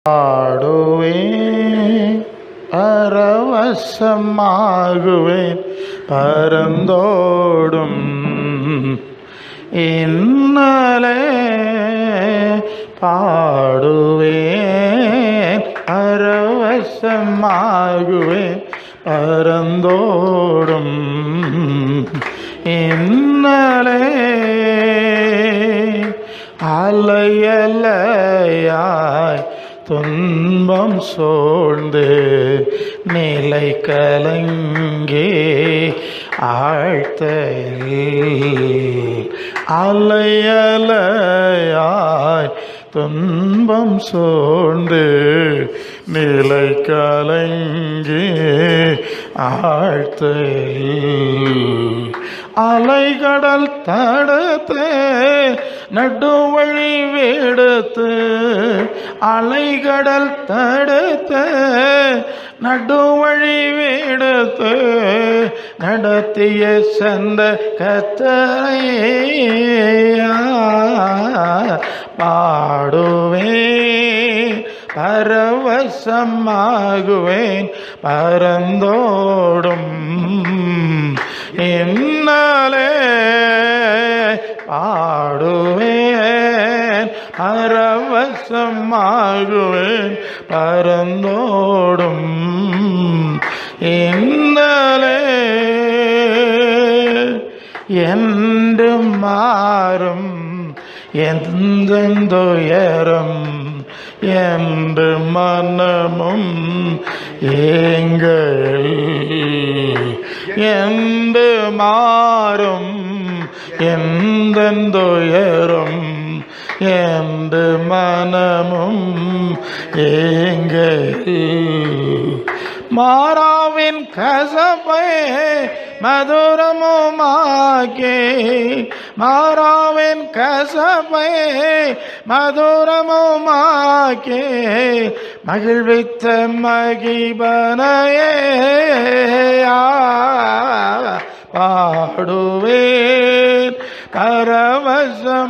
பாடுவேன் பரவசமாகுவேன் பரந்தோடும் இன்னலே பாடுவேன் பரவசமாகுவேன் பரந்தோடும் இன்னலே அலையலையாய் துன்பம் சூழ்ந்து நிலை கலங்கே ஆழ்த்தையில் அலையலையாய் துன்பம் சூழ்ந்து நிலை கலங்கே ஆழ்த்தையில் அலைகடல் தடுத்து நடுவழி விடுத்து அலைகடல் தடுத்து நடுவழி விடுத்து நடத்திய சந்த கத்தரையா பாடுவேன் பரவசமாகுவேன் பரந்தோடும் இன்னலே பாடுவேன் பரவசமாகுவேன் பரந்தோடும் இன்னலே என்று மாறும் எந்தொயரம் என்று மனமும் ஏங்கள் என்று மாறும் எந்தொயரம் என்று மனமும் ஏங்கள் மாறாவின் கசப்பை மதுரமுமாக்கே மாறாவின் கசப்பை மதுரமுமாக்கே மகிழ்வித்த மகிபனையே பாடுவேன்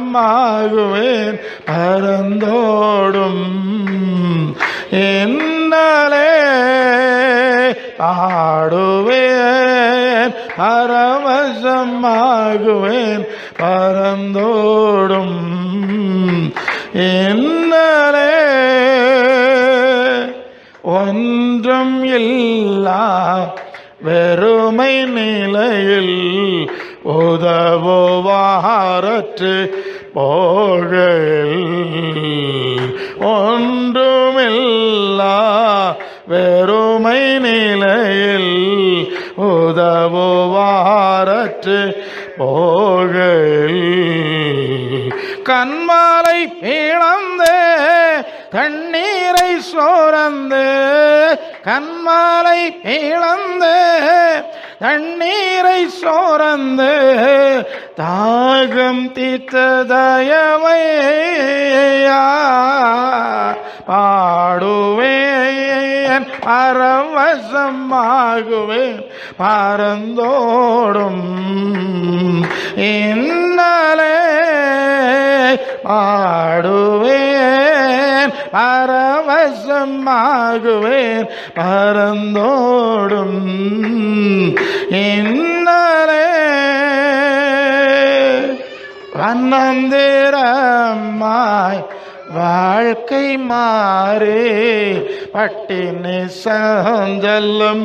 பரவசமாகுவேன் பரந்தோடும் இன்னலே பாடுவேன் பரவசமாகுவேன் பரந்தோடும் இன்னலே ஒன்றும் இல்லா வெறுமை நிலையில் உதவுவாரற்று போகையில் ஒன்றுமில்லா வெறுமை நிலையில் உதவுவாரற்று போகையில் கண்மாலை பிளந்து தண்ணீரை சோரந்து கண்மாலை பிளந்து தண்ணீரை சோரந்து தாகம் தீர்த்த தயவையா பாடுவேன் பரவசமாகுவேன் பரந்தோடும் இன்னலே பாடுவேன் பரவசமாகுவேன் பரந்தோடும் இன்னலே வண்ணந்திரமாய் வாழ்க்கை மாறே பட்டினி சஞ்சலம்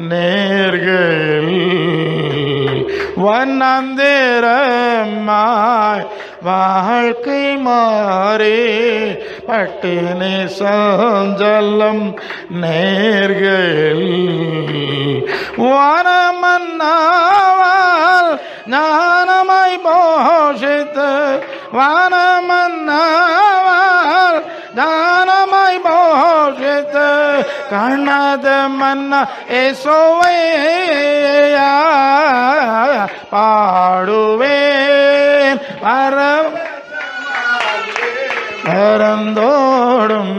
நேர்கள் வண்ணந்திரமாய் வாழ்க்கை மாறே பட்டினி சஞ்சலம் நேர்கள் வானமன்னாவால் ஞானமாய் போஷித்து வானமன்னாவால் ஞானமாய் போஷித்து கண்ணத மன்ன ஏசோவையா பாடுவேன் பரந்தோடும்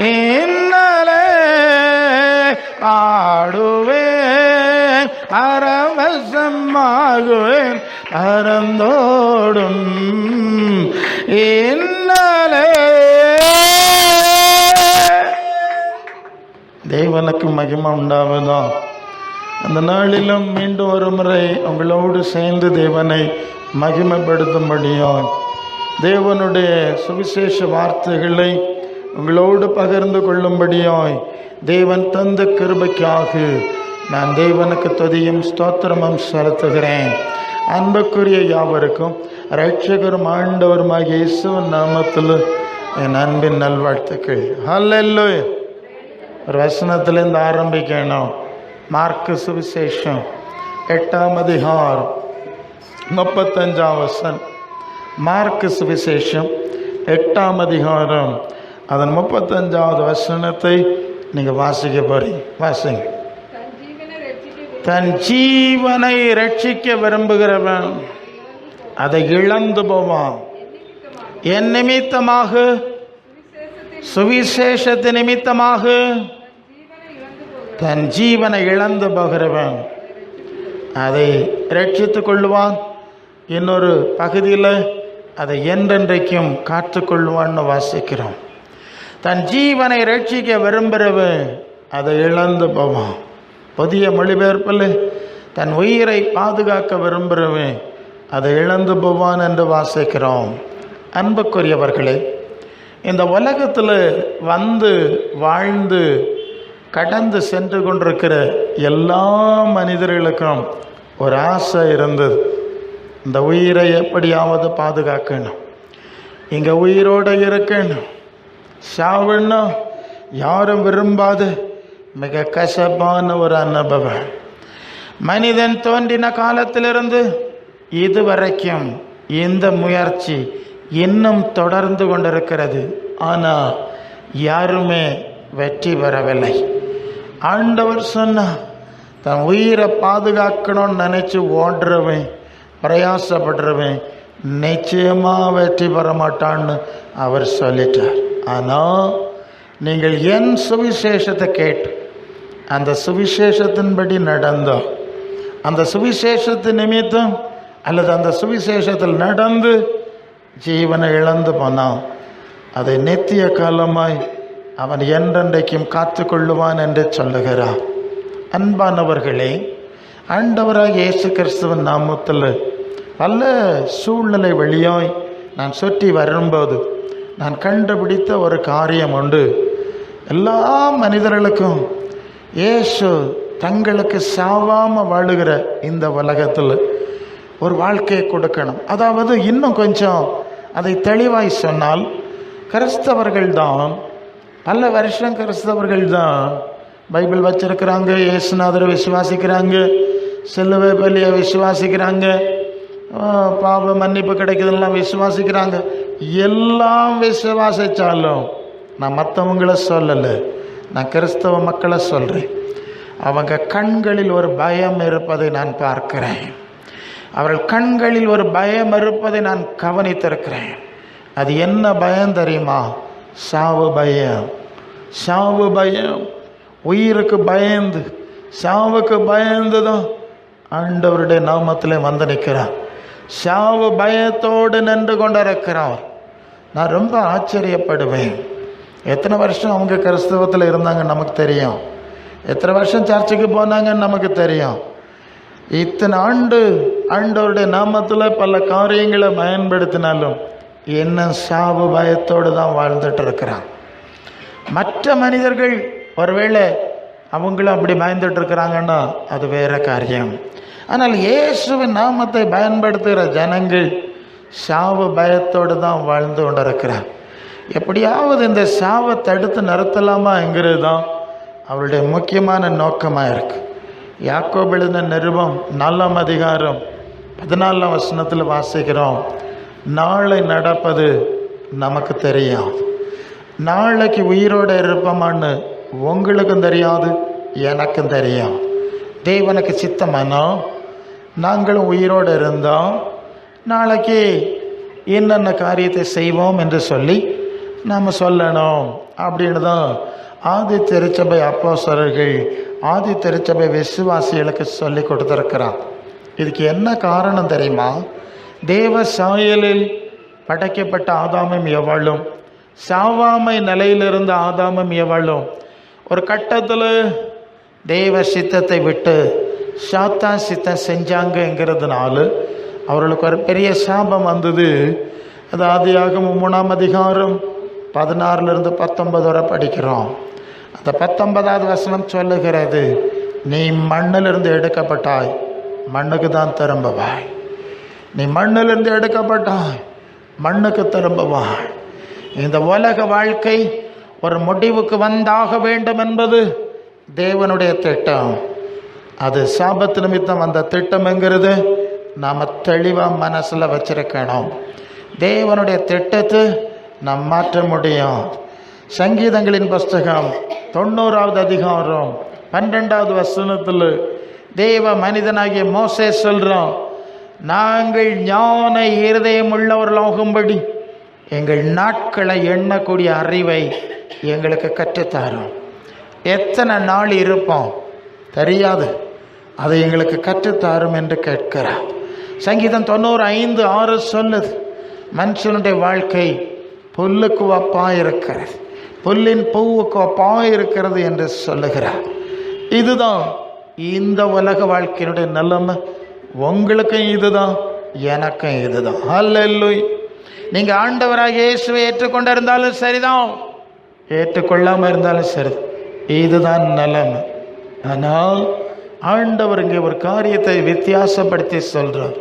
இன்னலே பாடுவேன் பரவசமாகுவேன் பரந்தோடும் இன்னலே தேவனுக்கு மகிமை உண்டாவதா. அந்த நாளிலும் மீண்டும் ஒரு முறை உங்களோடு சேர்ந்து தேவனை மகிமைப்படுத்தும்படியாய் தேவனுடைய சுவிசேஷ வார்த்தைகளை உங்களோடு பகிர்ந்து கொள்ளும்படியாய் தேவன் தந்த கிருபைக்காக நான் தேவனுக்கு துதியும் ஸ்தோத்திரமும் செலுத்துகிறேன். அன்புக்குரிய யாவருக்கும் இரட்சகரும் ஆண்டவருமாகிய இயேசுவின் நாமத்தில் என் அன்பின் நல்வாழ்த்துக்கள். ஹல்லேலூயா. ஒரு வசனத்திலேருந்து ஆரம்பிக்கணும். மார்க்கு சுவிசேஷம் 8ஆம் அதிகாரம் 35ஆம் வசனம். மார்க்கு சுவிசேஷம் 8ஆம் அதிகாரம் அதன் 35வது வசனத்தை நீங்கள் வாசிக்க போறீங்க. வாசிங்க. தன் ஜீவனை ரட்சிக்க விரும்புகிறவன் அதை இழந்து போவான். என் நிமித்தமாக, சுவிசேஷத்து நிமித்தமாக தன் ஜீவனை இழந்து போகிறவன் அதை ரட்சித்து கொள்ளுவான். இன்னொரு பகுதியில் அதை என்றென்றைக்கும் காத்து கொள்வான்னு வாசிக்கிறோம். தன் ஜீவனை ரட்சிக்க விரும்புகிறவன் அதை இழந்து போவான். புதிய மொழிபெயர்ப்பில் தன் உயிரை பாதுகாக்க விரும்புகிறவன் அதை இழந்து போவான் என்று வாசிக்கிறோம். அன்புக்குரியவர்களே, இந்த உலகத்தில் வந்து வாழ்ந்து கடந்து சென்று கொண்டிருக்கிற எல்லா மனிதர்களுக்கும் ஒரு ஆசை இருந்தது. இந்த உயிரை எப்படியாவது பாதுகாக்கணும், இங்கே உயிரோடு இருக்கணும். சாவுன்னா யாரும் விரும்பாத மிக கசப்பான ஒரு அனுபவம். மனிதன் தோன்றின காலத்திலிருந்து இதுவரைக்கும் இந்த முயற்சி இன்னும் தொடர்ந்து கொண்டிருக்கிறது. ஆனால் யாருமே வெற்றி பெறவில்லை. ஆண்டவர் சொன்னா தன் உயிரை பாதுகாக்கணும்னு நினைச்சு ஓடுறவன், பிரயாசப்படுறவன் நிச்சயமாக வெற்றி பெற மாட்டான்னு அவர் சொல்லிட்டார். ஆனால் நீங்கள் என் சுவிசேஷத்தை கேட்டு அந்த சுவிசேஷத்தின்படி நடந்தோம், அந்த சுவிசேஷத்து நிமித்தம் அல்லது அந்த சுவிசேஷத்தில் நடந்து ஜீவனை இழந்து போனான், அதை நித்திய காலமாய் அவன் என்றென்றைக்கும் காத்து கொள்ளுவான் என்று சொல்லுகிறார். அன்பானவர்களே, ஆண்டவராக இயேசு கிறிஸ்துவின் நாமத்தில் பல சூழ்நிலை வழியாய் நான் சுற்றி வரும்போது நான் கண்டுபிடித்த ஒரு காரியம் உண்டு. எல்லா மனிதர்களுக்கும் இயேசு தங்களுக்கு சாவாமல் வாழுகிற இந்த உலகத்தில் ஒரு வாழ்க்கையை கொடுக்கணும். அதாவது இன்னும் கொஞ்சம் அதை தெளிவாய் சொன்னால், கிறிஸ்தவர்கள் தான் பல வருஷம் கிறிஸ்தவர்கள் தான் பைபிள் வச்சிருக்கிறாங்க, இயேசுநாதரை விசுவாசிக்கிறாங்க, சிலுவை பலியை விசுவாசிக்கிறாங்க, பாவ மன்னிப்பு கிடைக்குதுலாம் விசுவாசிக்கிறாங்க. எல்லாம் விசுவாசித்தாலும் நான் மற்றவங்கள சொல்லலை, நான் கிறிஸ்தவ மக்களை சொல்கிறேன். அவங்க கண்களில் ஒரு பயம் இருப்பதை நான் பார்க்கிறேன். அவர்கள் கண்களில் ஒரு பயம் இருப்பதை நான் கவனித்திருக்கிறேன். அது என்ன பயம் தெரியுமா? சாவு பயம். சாவு பயம். உயிருக்கு பயந்து, சாவுக்கு பயந்து தான் ஆண்டவருடைய நாமத்தில் வந்து நிற்கிறார். சாவு பயத்தோடு நின்று கொண்டிருக்கிறார். நான் ரொம்ப ஆச்சரியப்படுவேன். எத்தனை வருஷம் அவங்க கிறிஸ்தவத்தில் இருந்தாங்கன்னு நமக்கு தெரியும், எத்தனை வருஷம் சர்ச்சுக்கு போனாங்கன்னு நமக்கு தெரியும். இத்தனை ஆண்டு ஆண்டவருடைய நாமத்தில் பல காரியங்களை பயன்படுத்தினாலும் என்ன சாவு பயத்தோடு தான் வாழ்ந்துட்டு இருக்கிறான். மற்ற மனிதர்கள் ஒருவேளை அவங்களும் அப்படி பயந்துட்டு இருக்கிறாங்கன்னா அது வேற காரியம். ஆனால் இயேசுவின் நாமத்தை பயன்படுத்துகிற ஜனங்கள் சாவு பயத்தோடு தான் வாழ்ந்து கொண்டிருக்கிறார். எப்படியாவது இந்த சாவை தடுத்து நிறுத்தலாமாங்கிறது தான் அவருடைய முக்கியமான நோக்கமாக இருக்குது. யாக்கோபு எழுதின நிருபம் 4ஆம் அதிகாரம் 14ஆம் வசனத்தில் வாசிக்கிறோம், நாளை நடப்பது நமக்கு தெரியாது. நாளைக்கு உயிரோடு இருப்போமான்னு உங்களுக்கும் தெரியாது, எனக்கும் தெரியும். தேவனுக்கு சித்தமானோ நாங்களும் உயிரோடு இருந்தோம், நாளைக்கு என்னென்ன காரியத்தை செய்வோம் என்று சொல்லி நாம் சொல்லணும் அப்படின்னு தான் ஆதி திருச்சபை அப்போஸ்தலர்கள், ஆதி திருச்சபை விசுவாசிகளுக்கு சொல்லி கொடுத்துருக்கிறான். இதுக்கு என்ன காரணம் தெரியுமா? தேவ சாயலில் படைக்கப்பட்ட ஆதாமும் எவளும், சாவாமை நிலையிலிருந்த ஆதாமும் எவளும் ஒரு கட்டத்தில் தெய்வ சித்தத்தை விட்டு சாத்தா சித்தம் செஞ்சாங்கங்கிறதுனால அவர்களுக்கு ஒரு பெரிய சாபம் வந்தது. அது ஆதியாகமம் 3ஆம் அதிகாரம் 16-19 வரை படிக்கிறோம். அந்த 19வது வசனம் சொல்லுகிறது, நீ மண்ணிலிருந்து எடுக்கப்பட்டாய், மண்ணுக்கு தான் திரும்புவாய். நீ மண்ணிலிருந்து எடுக்கப்பட்டாய், மண்ணுக்கு திரும்புவாய். இந்த உலக வாழ்க்கை ஒரு முடிவுக்கு வந்தாக வேண்டும் என்பது தேவனுடைய திட்டம். அது சாபத்து நிமித்தம் அந்த திட்டம்ங்கிறது நாம் தெளிவாக மனசில் வச்சிருக்கணும். தேவனுடைய திட்டத்தை நாம் மாற்ற முடியும். சங்கீதங்களின் புஸ்தகம் 90வது அதிகாரம் 12வது வசனத்தில் தேவ மனிதனாகிய மோசே சொல்கிறோம், நாங்கள் ஞான இருதயம் உள்ளவர்களாகும்படி எங்கள் நாட்களை எண்ணக்கூடிய அறிவை எங்களுக்கு கற்றுத்தாரோம். எத்தனை நாள் இருப்போம் தெரியாது, அதை எங்களுக்கு கற்றுத்தாரும் என்று கேட்கிறார். சங்கீதம் 95:6 சொல்லுது, மனுஷனுடைய வாழ்க்கை புல்லுக்கு ஒப்பாக இருக்கிறது, புல்லின் பூவுக்கு ஒப்பாக இருக்கிறது என்று சொல்லுகிறார். இதுதான் இந்த உலக வாழ்க்கையினுடைய நிலைமை. உங்களுக்கும் இதுதான், எனக்கும் இதுதான். அல்லேலூயா. நீங்கள் ஆண்டவராக இயேசுவை ஏற்றுக்கொண்டு இருந்தாலும் சரிதான், ஏற்றுக்கொள்ளாமல் இருந்தாலும் சரி, இதுதான் நிலைமை. ஆனால் ஆண்டவர் இங்கே ஒரு காரியத்தை வித்தியாசப்படுத்தி சொல்கிறார்.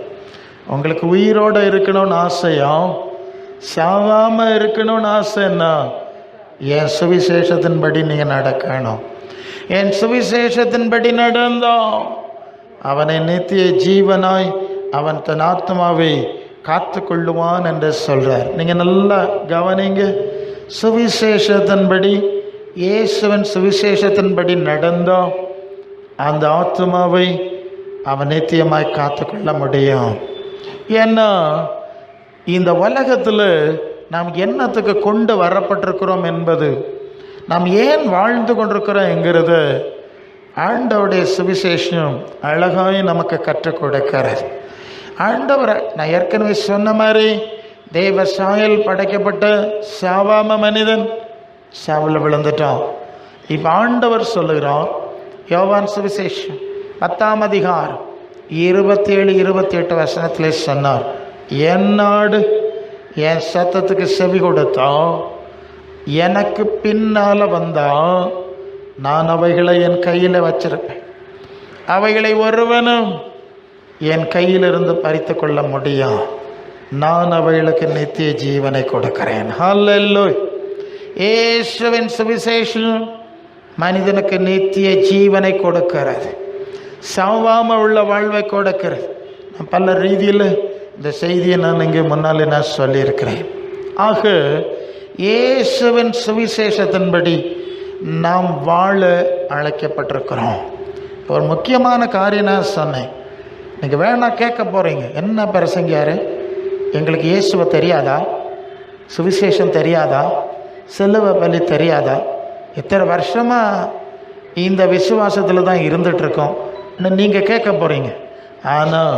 உங்களுக்கு உயிரோடு இருக்கணும்னு ஆசையா, சாவாமல் இருக்கணும்னு ஆசைன்னா என் சுவிசேஷத்தின்படி நீங்கள் நடக்கணும். என் சுவிசேஷத்தின்படி நடந்தோம் அவனை நித்திய ஜீவனாய் அவன் தன் ஆத்மாவை காத்து கொள்ளுவான் என்று சொல்கிறார். நீங்கள் நல்லா கவனிங்க. சுவிசேஷத்தின்படி, இயேசுவின் சுவிசேஷத்தின்படி நடந்தோம் அந்த ஆத்மாவை அவன் நித்தியமாய் காத்து கொள்ள முடியும். ஏன்னா இந்த உலகத்தில் நாம் என்னத்துக்கு கொண்டு வரப்பட்டிருக்கிறோம் என்பது, நாம் ஏன் வாழ்ந்து கொண்டிருக்கிறோம் என்கிறத ஆண்டவருடைய சுவிசேஷம் அழகாய் நமக்கு கற்றுக் கொடுக்கிறது. ஆண்டவரை நான் ஏற்கனவே சொன்ன மாதிரி தெய்வ சாயல் படைக்கப்பட்ட சாவாம மனிதன் சாவில் விழுந்துட்டான். இப்போ ஆண்டவர் சொல்லுகிறார், யோவான் சுவிசேஷம் 10ஆம் அதிகாரம் 27-28 வசனத்திலே சொன்னார், என் நாடு என் சத்தத்துக்கு செவி கொடுத்தா, எனக்கு பின்னால் வந்தா நான் அவைகளை என் கையில் வச்சிருப்பேன், அவைகளை ஒருவனும் என் கையிலிருந்து பறித்து கொள்ள முடியும், நான் அவைகளுக்கு நித்திய ஜீவனை கொடுக்கிறேன். ஹல்லேலூயா. இயேசுவின் சுவிசேஷம் மனிதனுக்கு நித்திய ஜீவனை கொடுக்கிறது, சாவாமல் உள்ள வாழ்வை கொடுக்கிறது. நான் பல ரீதியில் இந்த செய்தியை நான் இங்கே முன்னாலே நான் சொல்லியிருக்கிறேன். ஆக இயேசுவின் சுவிசேஷத்தின்படி நாம் வாழ அழைக்கப்பட்டிருக்கிறோம். ஒரு முக்கியமான காரியம் நான் சொன்னேன். நீங்கள் வேணா கேட்க போகிறீங்க, என்ன பிரசங்கியாரு, எங்களுக்கு இயேசுவை தெரியாதா, சுவிசேஷம் தெரியாதா, சிலுவை பலி தெரியாதா, இத்தனை வருஷமாக இந்த விசுவாசத்தில் தான் இருந்துகிட்ருக்கோம் நீங்கள் கேட்க போகிறீங்க. ஆனால்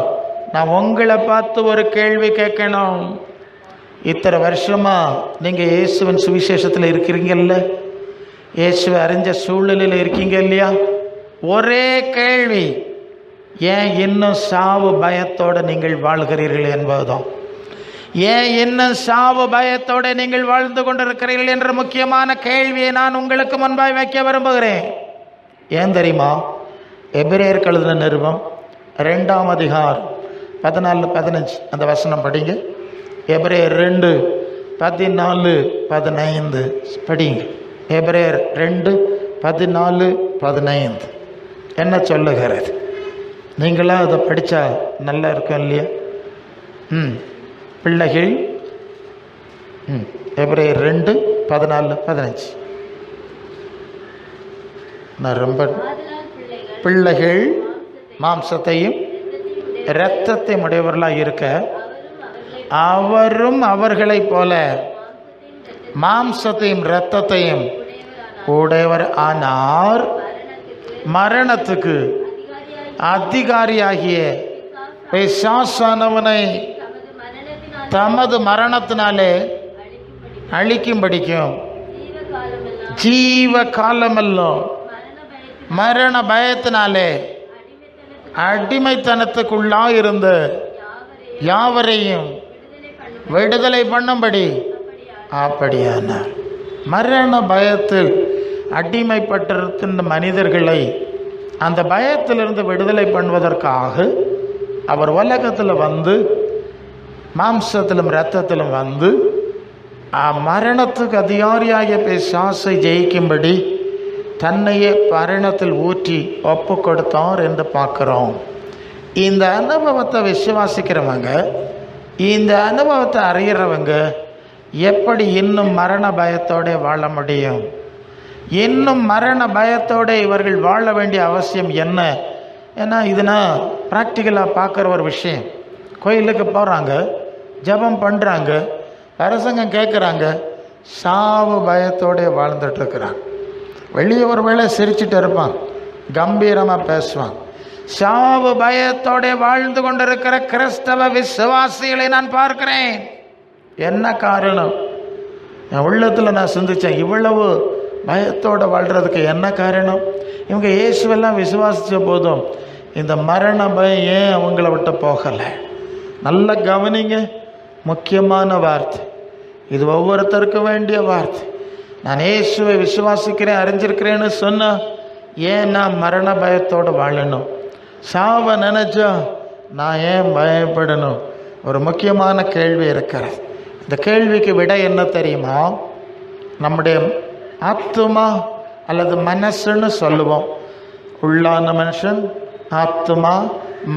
நான் உங்களை பார்த்து ஒரு கேள்வி கேட்கணும். இத்தனை வருஷமாக நீங்கள் இயேசுவின் சுவிசேஷத்தில் இருக்கிறீங்கல்ல, இயேசுவை அறிஞ்ச சூழ்நிலையில் இருக்கீங்க இல்லையா? ஒரே கேள்வி, ஏன் இன்னும் சாவு பயத்தோடு நீங்கள் வாழ்கிறீர்கள் என்பதுதான். ஏன் இன்னும் சாவு பயத்தோடு நீங்கள் வாழ்ந்து கொண்டிருக்கிறீர்கள் என்ற முக்கியமான கேள்வியை நான் உங்களுக்கு முன்பாய் வைக்க விரும்புகிறேன். ஏன் தெரியுமா? எபிரேயர் எழுதின நிருபம் 2ஆம் அதிகாரம் 14-15 அந்த வசனம் படிங்க. எபிரேயர் 2:14-15 படிங்க. எபிரேயர் 2:14-15 என்ன சொல்லுகிறது? நீங்களாம் அதை படித்தா நல்லா இருக்கும் இல்லையா? பிள்ளைகள் எபிரேயர் 2:14-15 நான் ரொம்ப பிள்ளைகள் மாம்சத்தையும் இரத்தத்தையும் உடையவர்களாக இருக்க அவரும் அவர்களைப் போல மாம்சத்தையும் இரத்தத்தையும் உடையவர் ஆனார், மரணத்துக்கு அதிகாரியாகிய பிசாசானவனை தமது மரணத்தினாலே அழிக்கும்படிக்கும் ஜீவ காலமெல்லாம் மரண பயத்தினாலே அடிமைத்தனத்துக்குள்ளாயிருந்த யாவரையும் விடுதலை பண்ணும்படி அப்படியானார். மரண பயத்தில் அடிமைப்பட்டிருக்கின்ற மனிதர்களை அந்த பயத்திலிருந்து விடுதலை பண்ணுவதற்காக அவர் உலகத்தில் வந்து மாம்சத்திலும் இரத்தத்திலும் வந்து மரணத்துக்கு அதிகாரியாகிய பிசாசை ஜெயிக்கும்படி தன்னையே மரணத்தில் ஊற்றி ஒப்பு கொடுத்தார் என்று பார்க்குறோம். இந்த அனுபவத்தை விசுவாசிக்கிறவங்க, இந்த அனுபவத்தை அறிகிறவங்க எப்படி இன்னும் மரண பயத்தோடு வாழ முடியும்? இன்னும் மரண பயத்தோடு இவர்கள் வாழ வேண்டிய அவசியம் என்ன? ஏன்னா இதுனா ப்ராக்டிக்கலாக பார்க்குற ஒரு விஷயம். கோயிலுக்கு போகிறாங்க, ஜபம் பண்ணுறாங்க, பிரசங்கம் கேட்குறாங்க, சாவு பயத்தோடு வாழ்ந்துட்டுருக்குறாங்க. வெளியே ஒரு வேளை சிரிச்சுட்டு இருப்பான், கம்பீரமாக பேசுவான். சாவு பயத்தோடு வாழ்ந்து கொண்டிருக்கிற கிறிஸ்தவ விசுவாசிகளை நான் பார்க்கிறேன். என்ன காரணம்? என் உள்ளத்தில் நான் சிந்தித்தேன், இவ்வளவு பயத்தோடு வாழ்கிறதுக்கு என்ன காரணம்? இவங்க இயேசுவெல்லாம் விசுவாசித்த போதும் இந்த மரண பயம் ஏன் அவங்கள விட்டு போகலை? நல்லா கவனிங்க, முக்கியமான வார்த்தை இது, ஒவ்வொருத்தருக்கும் வேண்டிய வார்த்தை. நான் இயேசுவை விசுவாசிக்கிறேன், அறிஞ்சிருக்கிறேன்னு சொன்னால் ஏன் நான் மரண பயத்தோடு வாழணும்? சாவை நினச்சா நான் ஏன் பயப்படணும்? ஒரு முக்கியமான கேள்வி இருக்கிறது. இந்த கேள்விக்கு விடை என்ன தெரியுமா? நம்முடைய ஆத்துமா அல்லது மனசுன்னு சொல்லுவோம். உள்ளான மனுஷன், ஆத்துமா,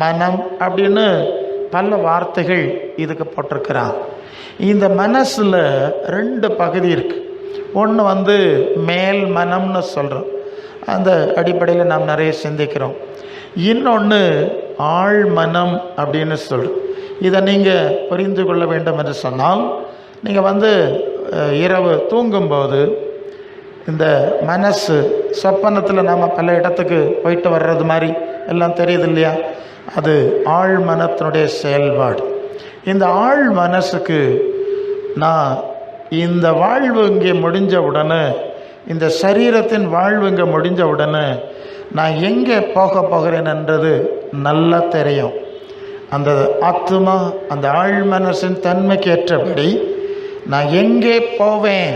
மனம் அப்படின்னு பல வார்த்தைகள் இதுக்கு போட்டிருக்கிறான். இந்த மனசில் 2 பகுதி இருக்குது. ஒன்று மேல் மனம்னு சொல்கிறோம், அந்த அடிப்படையில் நாம் நிறைய சிந்திக்கிறோம். இன்னொன்று ஆழ் மனம் அப்படின்னு சொல்கிறோம். இதை நீங்கள் புரிந்து கொள்ள வேண்டும் என்று சொன்னால், நீங்கள் இரவு தூங்கும்போது இந்த மனசு சொப்பனத்தில் நாம் பல இடத்துக்கு போயிட்டு வர்றது மாதிரி எல்லாம் தெரியுது இல்லையா? அது ஆழ் மனத்தினுடைய செயல்பாடு. இந்த ஆழ் மனசுக்கு நான் இந்த வாழ்வு இங்கே முடிஞ்ச உடனே, இந்த சரீரத்தின் வாழ்வு இங்கே முடிஞ்ச உடனே நான் எங்கே போகிறேன் என்றது நல்லா தெரியும். அந்த ஆத்மா, அந்த ஆழ் மனசின் தன்மைக்கு ஏற்றபடி நான் எங்கே போவேன்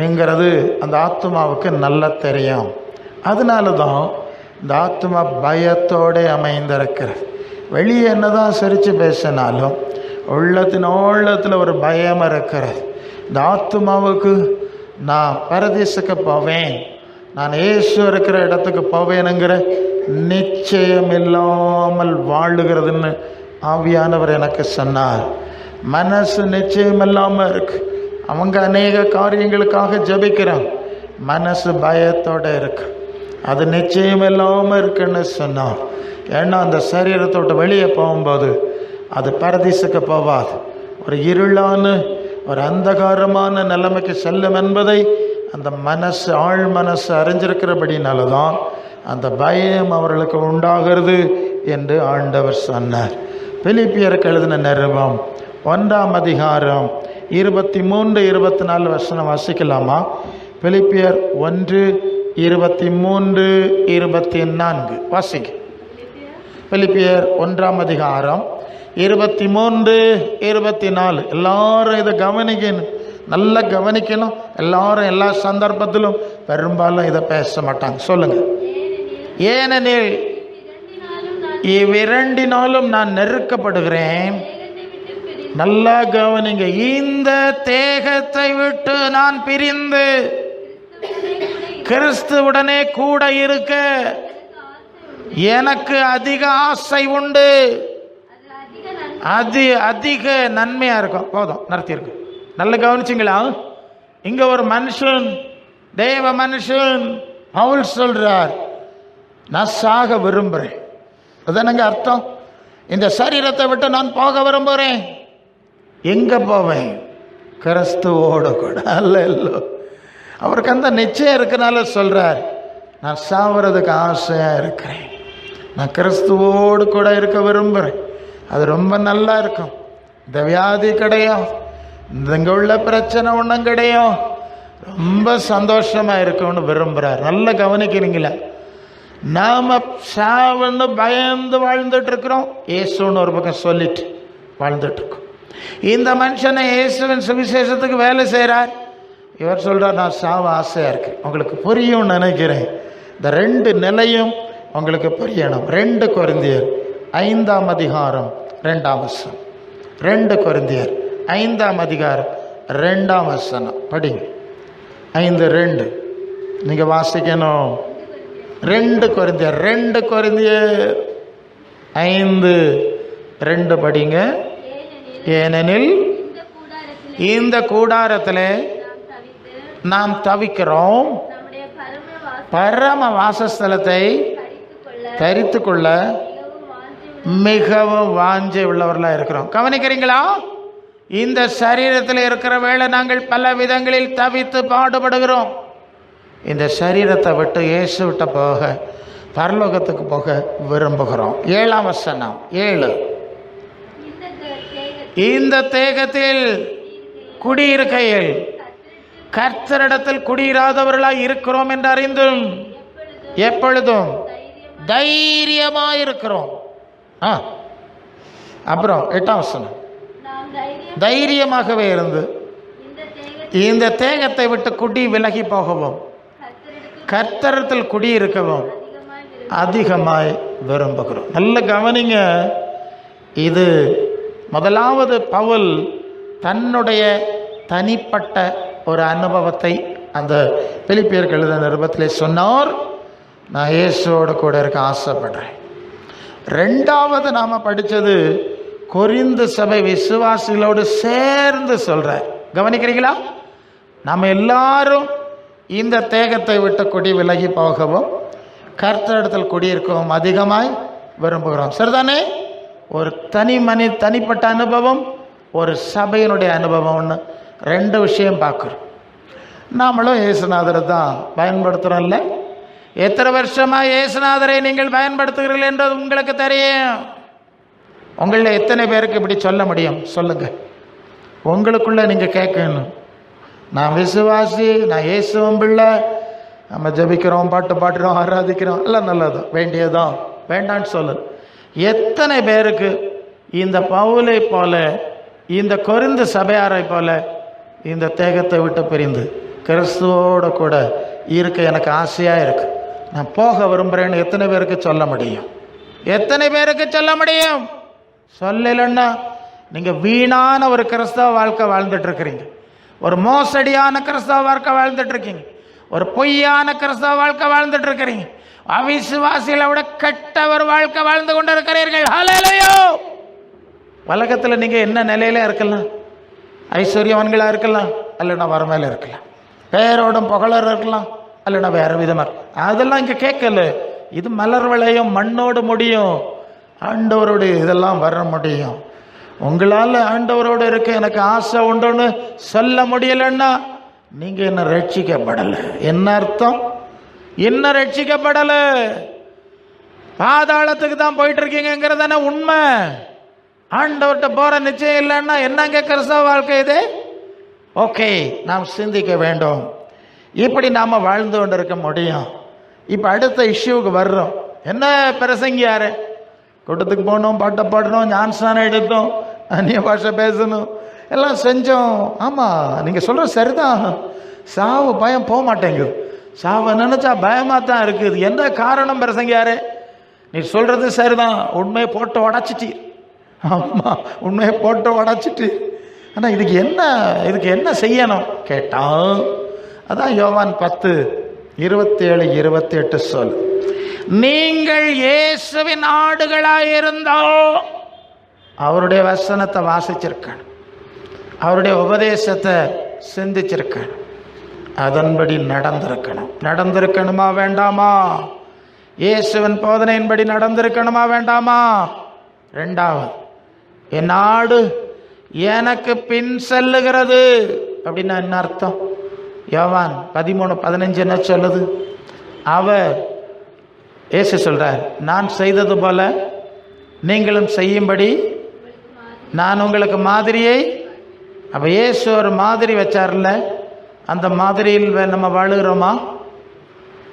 என்கிறது அந்த ஆத்மாவுக்கு நல்லா தெரியும். அதனால தான் இந்த ஆத்மா பயத்தோடு அமைந்திருக்கிறது. வெளியே என்னதான் சிரித்து பேசினாலும் உள்ளத்தில் ஒரு பயம் இருக்கிறது. இந்த ஆத்மாவுக்கு நான் பரதீசுக்கு போவேன், நான் இயேசு இருக்கிற இடத்துக்கு போவேனுங்கிற நிச்சயம் இல்லாமல் வாழுகிறதுன்னு ஆவியானவர் எனக்கு சொன்னார். மனசு நிச்சயம் இல்லாமல் இருக்கு. அவங்க அநேக காரியங்களுக்காக ஜபிக்கிறான், மனசு பயத்தோடு இருக்கு. அது நிச்சயம் இல்லாமல் இருக்குன்னு சொன்னார். ஏன்னா அந்த சரீரத்தோட்டு வெளியே போகும்போது அது பரதீசுக்கு போவாது, ஒரு இருளான ஒரு அந்தகாரமான நிலைமைக்கு செல்லும் என்பதை அந்த மனசு, ஆழ் மனசு அறிஞ்சிருக்கிறபடினால தான் அந்த பயம் அவர்களுக்கு உண்டாகிறது என்று ஆண்டவர் சொன்னார். பிலிப்பியருக்கு எழுதின நிருபம் 1ஆம் அதிகாரம் 23-24 வசனம் வாசிக்கலாமா? பிலிப்பியர் 1:23-24 வாசிக்க. பிலிப்பியர் 1ஆம் அதிகாரம் 23-24. எல்லாரும் இதை கவனிக்கணும், நல்லா கவனிக்கணும். எல்லாரும் எல்லா சந்தர்ப்பத்திலும் பெரும்பாலும் இதை பேச மாட்டாங்க. சொல்லுங்க. ஏனெனில் இவ்விரண்டினாலும் நான் நெருக்கப்படுகிறேன். நல்லா கவனிங்க. இந்த தேகத்தை விட்டு நான் பிரிந்து கிறிஸ்துவுடனே கூட இருக்க எனக்கு அதிக ஆசை உண்டு. அது அதிக நன்மையா இருக்கும். போதும், நிறுத்தியிருக்கு. நல்லா கவனிச்சிங்களா? இங்க ஒரு மனுஷன், தேவ மனுஷன் பவுல் சொல்றார், நான் சாக விரும்புகிறேன். அதுதானங்க அர்த்தம். இந்த சரீரத்தை விட்டு நான் போக விரும்புகிறேன். எங்கே போவேன்? கிறிஸ்துவோடு கூட. அல்ல, அவருக்கு அந்த நிச்சயம் இருக்கனால சொல்கிறார், நான் சாவறதுக்கு ஆசையாக இருக்கிறேன், நான் கிறிஸ்துவோடு கூட இருக்க விரும்புகிறேன். அது ரொம்ப நல்லா இருக்கும். இந்த வியாதி கிடையாது, இங்கே உள்ள பிரச்சனை ஒன்றும் கிடையாது, ரொம்ப சந்தோஷமாக இருக்கணும்னு விரும்புகிறார். நல்ல கவனிக்கிறீங்களா? நாம் சாவுன்னு பயந்து வாழ்ந்துட்டு இருக்கிறோம், இயேசுன்னு ஒரு பக்கம் சொல்லிட்டு வாழ்ந்துட்டு இருக்கோம். இந்த மனுஷனை இயேசுவின் சுவிசேஷத்துக்கு வேலை செய்கிறார். இவர் சொல்கிறார், நான் சாவ ஆசையாக இருக்கு. உங்களுக்கு புரியும் நினைக்கிறேன். இந்த ரெண்டு நிலையும் உங்களுக்கு புரியணும். 2 கொரிந்தியர் 5ஆம் அதிகாரம் 2ஆம் வசனம். 2 கொரிந்தியர் 5ஆம் அதிகாரம் 2ஆம் வசனம் படிங்க. 5:2 நீங்கள் வாசிக்கணும். 2 கொரிந்தியர் 5:2 படிங்க. ஏனெனில் இந்த கூடாரத்தில் நாம் தவிக்கிறோம், பரம வாசஸ்தலத்தை தரித்து கொள்ள மிகவும் வாஞ்சை உள்ளவர்களாக இருக்கிறோம். கவனிக்கிறீங்களா? இந்த சரீரத்தில் இருக்கிற வேளை நாங்கள் பல விதங்களில் தவித்து பாடுபடுகிறோம். இந்த சரீரத்தை விட்டு இயேசு விட்ட போக பரலோகத்துக்கு போக விரும்புகிறோம். 7ஆம் வசனம் 7. இந்த தேகத்தில் குடியிருக்கையில் கர்த்தரிடத்தில் குடியிராதவர்களாய் இருக்கிறோம் என்று அறிந்தும் எப்பொழுதும் தைரியமாயிருக்கிறோம். அப்புறம் 8ஆம் வசனம், தைரியமாகவே இருந்து இந்த தேகத்தை விட்டு குடி விலகி போகவும் கர்த்தரிடத்தில் குடியிருக்கவும் அதிகமாய் விரும்புகிறோம். நல்ல கவனிங்க. இது முதலாவது பவுல் தன்னுடைய தனிப்பட்ட ஒரு அனுபவத்தை அந்த பிலிப்பியருக்கு எழுதின நிருபத்திலே சொன்னார். நான் இயேசுவோடு கூட இருக்க ஆசைப்படுறேன். 2வது நாம் படித்தது கொரிந்து சபை விசுவாசிகளோடு சேர்ந்து சொல்கிறார். கவனிக்கிறீங்களா? நாம் எல்லாரும் இந்த தேகத்தை விட்டு குடி விலகி போகவும் கர்த்தரிடத்தில் குடியிருக்கவும் அதிகமாய் விரும்புகிறோம். சரிதானே? ஒரு தனிப்பட்ட அனுபவம், ஒரு சபையினுடைய அனுபவம்னு 2 விஷயம் பார்க்குறோம். நாமளும் இயேசுநாதரை தான் பயன்படுத்துகிறோம்ல. எத்தனை வருஷமாக இயேசுநாதரை நீங்கள் பயன்படுத்துகிறீர்கள் என்றது உங்களுக்கு தெரியும். உங்களில் எத்தனை பேருக்கு இப்படி சொல்ல முடியும்? சொல்லுங்கள். உங்களுக்குள்ளே நீங்கள் கேட்கணும். நான் விசுவாசி, நான் இயேசுவும் பிள்ளை, நம்ம ஜபிக்கிறோம், பாட்டு பாடுறோம், ஆராதிக்கிறோம், எல்லாம் நல்லது, வேண்டியதான், வேண்டான்னு சொல்லு. எத்தனை பேருக்கு இந்த பவுலை போல, இந்த கொரிந்து சபையாரை போல இந்த தேகத்தை விட்டு பிரிந்து கிறிஸ்துவோடு கூட இருக்க எனக்கு ஆசையாக இருக்குது, நான் போக விரும்புகிறேன்னு எத்தனை பேருக்கு சொல்ல முடியும்? எத்தனை பேருக்கு சொல்ல முடியும்? சொல்லலைன்னா நீங்கள் வீணான ஒரு கிறிஸ்தவ வாழ்க்கை வாழ்ந்துட்டுருக்கிறீங்க, ஒரு மோசடியான கிறிஸ்தவ வாழ்க்கை வாழ்ந்துட்டுருக்கீங்க, ஒரு பொய்யான கிறிஸ்தவ வாழ்க்கை வாழ்ந்துட்டுருக்கிறீங்க, அவிசுவாசிகளை விட கெட்ட ஒரு வாழ்க்கை வாழ்ந்து கொண்டு இருக்கிறீர்கள். ஹல்லேலூயா! உலகத்தில் நீங்கள் என்ன நிலையில இருக்கலாம்? ஐஸ்வர்யவான்களாக இருக்கலாம், அல்லனா வரமேல இருக்கலாம், பெயரோடும் புகழர் இருக்கலாம், அல்லனா வேறு விதமாக. அதெல்லாம் இங்கே கேட்கல. இது மலர் விளையும், மண்ணோடு முடியும், ஆண்டவரோடு இதெல்லாம் வர முடியும். உங்களால் ஆண்டவரோடு இருக்க எனக்கு ஆசை உண்டுன்னு சொல்ல முடியலைன்னா நீங்கள் என்ன ரட்சிக்கப்படலை. என்ன அர்த்தம்? என்ன ரட்சிக்கப்படலை, பாதாளத்துக்கு தான் போயிட்டு இருக்கீங்கிறதான உண்மை. ஆண்டவர்கிட்ட போகிற நிச்சயம் இல்லைன்னா என்னங்க கிறிஸ்தவ வாழ்க்கை இது? ஓகே, நாம் சிந்திக்க வேண்டும். இப்படி நாம் வாழ்ந்து கொண்டு இருக்க முடியும். இப்போ அடுத்த இஷ்யூவுக்கு வர்றோம். என்ன பிரசங்கியாரு? கூட்டத்துக்கு போகணும், பாட்டை பாடணும், ஞானஸ்நானம் எடுத்தோம், அந்நிய பாஷை பேசணும், எல்லாம் செஞ்சோம். ஆமாம், நீங்கள் சொல்கிற சரிதான். சாவு பயம் போக மாட்டேங்குது. சாவை நினச்சா பயமாக தான் இருக்குது. எந்த காரணம் பிரசங்கியாரு? நீ சொல்கிறது சரிதான், உண்மையை போட்டு உடச்சிட்டு. ஆமாம், உண்மையை போட்டு உடச்சிட்டு. ஆனால் இதுக்கு என்ன செய்யணும் கேட்டால், அதான் யோவான் 10:27-28 சொல். நீங்கள் இயேசுவின் ஆடுகளாயிருந்தால் அவருடைய வசனத்தை வாசிச்சிருக்கணும், அவருடைய உபதேசத்தை சிந்திச்சிருக்கணும், அதன்படி நடந்திருக்கணும். நடந்திருக்கணுமா வேண்டாமா? இயேசுவின் போதனையின்படி நடந்திருக்கணுமா வேண்டாமா? 2வது, என் ஆடு எனக்கு பின் செல்லுகிறது அப்படின்னா என்ன அர்த்தம்? யோவான் 13:15 என்ன சொல்லுது? அவர் இயேசு சொல்றார், நான் செய்தது போல நீங்களும் செய்யும்படி நான் உங்களுக்கு மாதிரியை. அப்போ இயேசு ஒரு மாதிரி வச்சார்ல, அந்த மாதிரியில் நம்ம வாழுகிறோமா?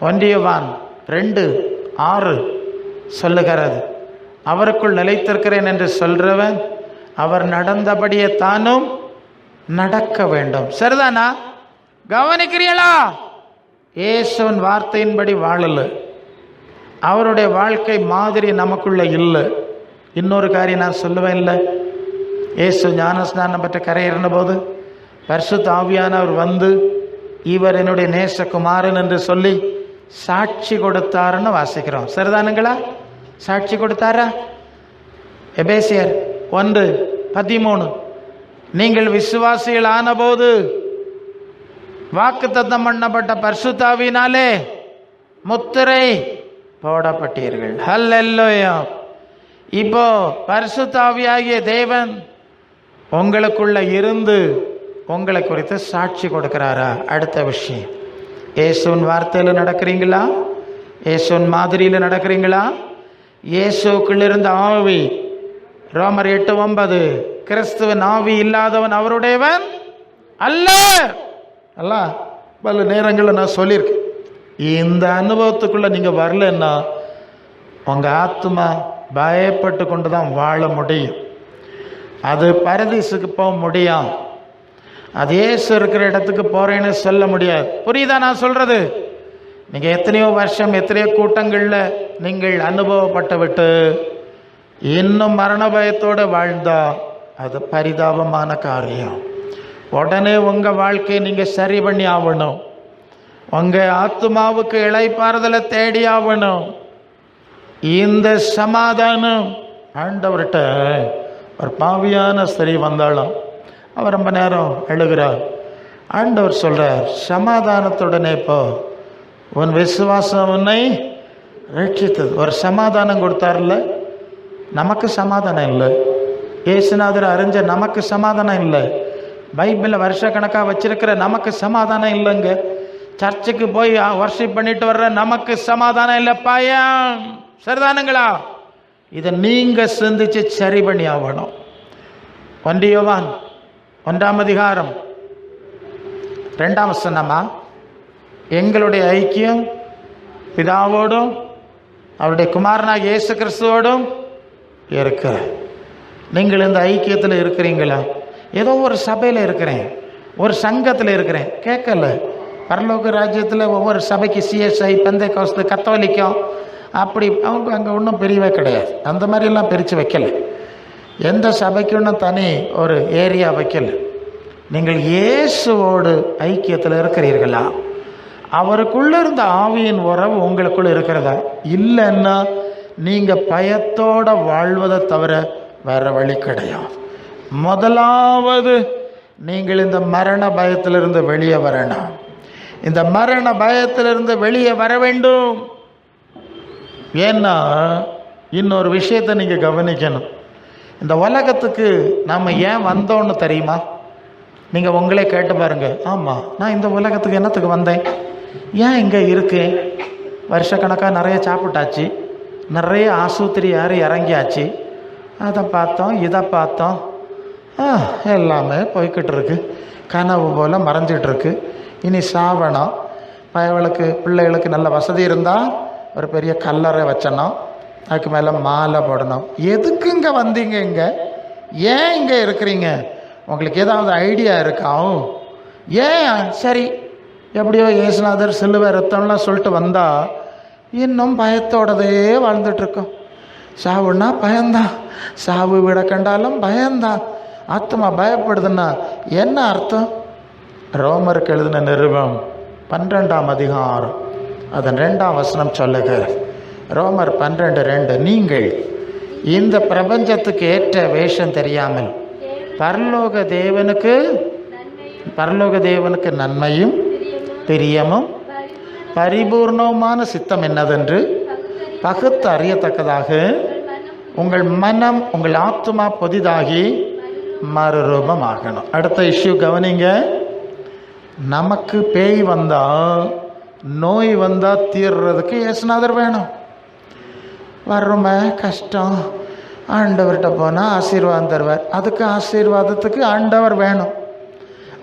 ஒன்றியவான் 2:6 சொல்லுகிறது, அவருக்குள் நிலைத்திருக்கிறேன் என்று சொல்றவன் அவர் நடந்தபடியே தானும் நடக்க வேண்டும். சரிதானா? கவனிக்கிறீங்களா? இயேசுவின் வார்த்தையின்படி வாழல, அவருடைய வாழ்க்கை மாதிரி நமக்குள்ள இல்லை. இன்னொரு காரியம் நான் சொல்லுவேன் இல்லை, இயேசு ஞானஸ்நானம் பெற்ற கரையேறின போது பரிசுத்த ஆவியானவர் வந்து இவர் என்னுடைய நேசகுமாரன் என்று சொல்லி சாட்சி கொடுத்தாருன்னு வாசிக்கிறோம். சரிதானுங்களா? சாட்சி கொடுத்தாரா? எபேசியர் 1:13, நீங்கள் விசுவாசிகள் ஆனபோது வாக்குத்தத்தம் பண்ணப்பட்ட பரிசுத்த ஆவியினாலே முத்திரை போடப்பட்டீர்கள். ஹல்லேலூயா. இப்போ பரிசுத்த ஆவியாகிய தேவன் உங்களுக்குள்ள இருந்து உங்களை குறித்து சாட்சி கொடுக்கிறாரா? அடுத்த விஷயம், இயேசுவின் வார்த்தையில் நடக்கிறீங்களா? இயேசுவின் மாதிரியில் நடக்கிறீங்களா? இயேசுக்குள்ள இருந்த ஆவி, ரோமர் 8:9, கிறிஸ்துவின் ஆவி இல்லாதவன் அவருடையவன் அல்ல. அல்ல பல நேரங்களில் நான் சொல்லியிருக்கேன், இந்த அனுபவத்துக்குள்ள நீங்க வரலன்னா உங்க ஆத்மா பயப்பட்டு கொண்டு தான் வாழ முடியும். அது பரதீசுக்கு போக முடியும், அது இயேசு இருக்கிற இடத்துக்கு போறேன்னு சொல்ல முடியாது. புரியுதா நான் சொல்றது? நீங்க எத்தனையோ வருஷம் எத்தனையோ கூட்டங்கள்ல நீங்கள் அனுபவப்பட்டு விட்டு இன்னும் மரண பயத்தோடு வாழ்ந்தா அது பரிதாபமான காரியம். உடனே உங்க வாழ்க்கையை நீங்க சரி பண்ணி ஆகணும். உங்க ஆத்மாவுக்கு இளைப்பாறுதலை தேடி ஆகணும். இந்த சமாதானம் ஆண்டவர்கிட்ட ஒரு பாவியான ஸ்திரீ வந்தாலும் அவர் ரொம்ப நேரம் எழுகிறார். ஆண்டவர் சொல்றார், சமாதானத்துடனே போ, உன் விசுவாசம் உன்னை ரட்சித்தது. ஒரு சமாதானம் கொடுத்தார்ல, நமக்கு சமாதானம் இல்லை. இயேசுநாதர் அறிஞ்ச நமக்கு சமாதானம் இல்லை. பைபிளில் வருஷக்கணக்காக வச்சிருக்கிற நமக்கு சமாதானம் இல்லைங்க. சர்ச்சுக்கு போய் வர்ஷிப் பண்ணிட்டு வர்ற நமக்கு சமாதானம் இல்லை. பாயம். சரிதானுங்களா? இதை நீங்க சிந்திச்சு சரி பண்ணி ஆகணும். 1 யோவான் 1:2 எங்களுடைய ஐக்கியம் பிதாவோடும் அவருடைய குமாரனாக இயேசு கிறிஸ்துவோடும் இருக்கிற. நீங்கள் இந்த ஐக்கியத்தில் இருக்கிறீங்களா? ஏதோ ஒரு சபையில் இருக்கிறேன், ஒரு சங்கத்தில் இருக்கிறேன் கேட்கல. பரலோக ராஜ்யத்தில் ஒவ்வொரு சபைக்கு சிஎஸ்ஐ, பெந்தைக்கோஸ்து, கத்தோலிக்கம் அப்படி அவங்க அங்கே ஒன்றும் பிரிவே கிடையாது. அந்த மாதிரிலாம் பிரித்து வைக்கல. எந்த சபைக்கு ஒன்றும் தனி ஒரு ஏரியா வைக்கல. நீங்கள் இயேசுவோடு ஐக்கியத்தில் இருக்கிறீர்களா? அவருக்குள்ள இருந்த ஆவியின் உறவு உங்களுக்குள்ள இருக்கிறதா? இல்லைன்னா நீங்கள் பயத்தோட வாழ்வதை தவிர வேற வழி கிடையாது. முதலாவது நீங்கள் இந்த மரண பயத்திலிருந்து வெளியே வரணும். இந்த மரண பயத்திலிருந்து வெளியே வர வேண்டும். ஏன்னா இன்னொரு விஷயத்தை நீங்கள் கவனிக்கணும். இந்த உலகத்துக்கு நாம் ஏன் வந்தோன்னு தெரியுமா? நீங்கள் உங்களே கேட்டு பாருங்க. ஆமாம், நான் இந்த உலகத்துக்கு என்னத்துக்கு வந்தேன்? ஏன் இங்கே இருக்கேன்? வருஷக்கணக்காக நிறைய சாப்பிட்டாச்சு, நிறைய ஆஸ்பத்திரி ஏறி இறங்கியாச்சு, அதை பார்த்தோம் இதை பார்த்தோம், எல்லாமே போய்கிட்டு இருக்கு, கனவு போல் மறைஞ்சிட்ருக்கு. இனி சாவணும். பயவளுக்கு பிள்ளைகளுக்கு நல்ல வசதி இருந்தால் ஒரு பெரிய கல்லறை வச்சணும், அதுக்கு மேலே மாலை போடணும். எதுக்கு இங்கே வந்தீங்க? இங்கே ஏன் இங்கே இருக்கிறீங்க? உங்களுக்கு ஏதாவது ஐடியா இருக்காவும்? ஏன்? சரி, எப்படியோ இயேசுநாதர் சிலுவை ரத்தம்லாம் சொல்லிட்டு வந்தால் இன்னும் பயத்தோடதே வாழ்ந்துட்டுருக்கோம். சாவுன்னா பயந்தான், சாவு விட கண்டாலும் பயந்தான். ஆத்மா பயப்படுதுன்னா என்ன அர்த்தம்? ரோமருக்கு எழுதின நிருபம் 12 அதன் 2 சொல்லுகிறார். ரோமர் 12:2, நீங்கள் இந்த பிரபஞ்சத்துக்கு ஏற்ற வேஷம் தெரியாமல் பரலோக தேவனுக்கு நன்மையும் பிரியமும் பரிபூர்ணமான சித்தம் என்னதென்று பகுத்து அறியத்தக்கதாக உங்கள் மனம் உங்கள் ஆத்மா புதிதாகி மறுரூபமாகணும். அடுத்த இஷ்யூ கவனிங்க. நமக்கு பேய் வந்தா, நோய் வந்தா தீர்றதுக்கு இயேசுநாதர் வேணும். வறுமை கஷ்டம், ஆண்டவர்கிட்ட போனால் ஆசீர்வாதம் தருவார். அதுக்கு ஆசீர்வாதத்துக்கு ஆண்டவர் வேணும்.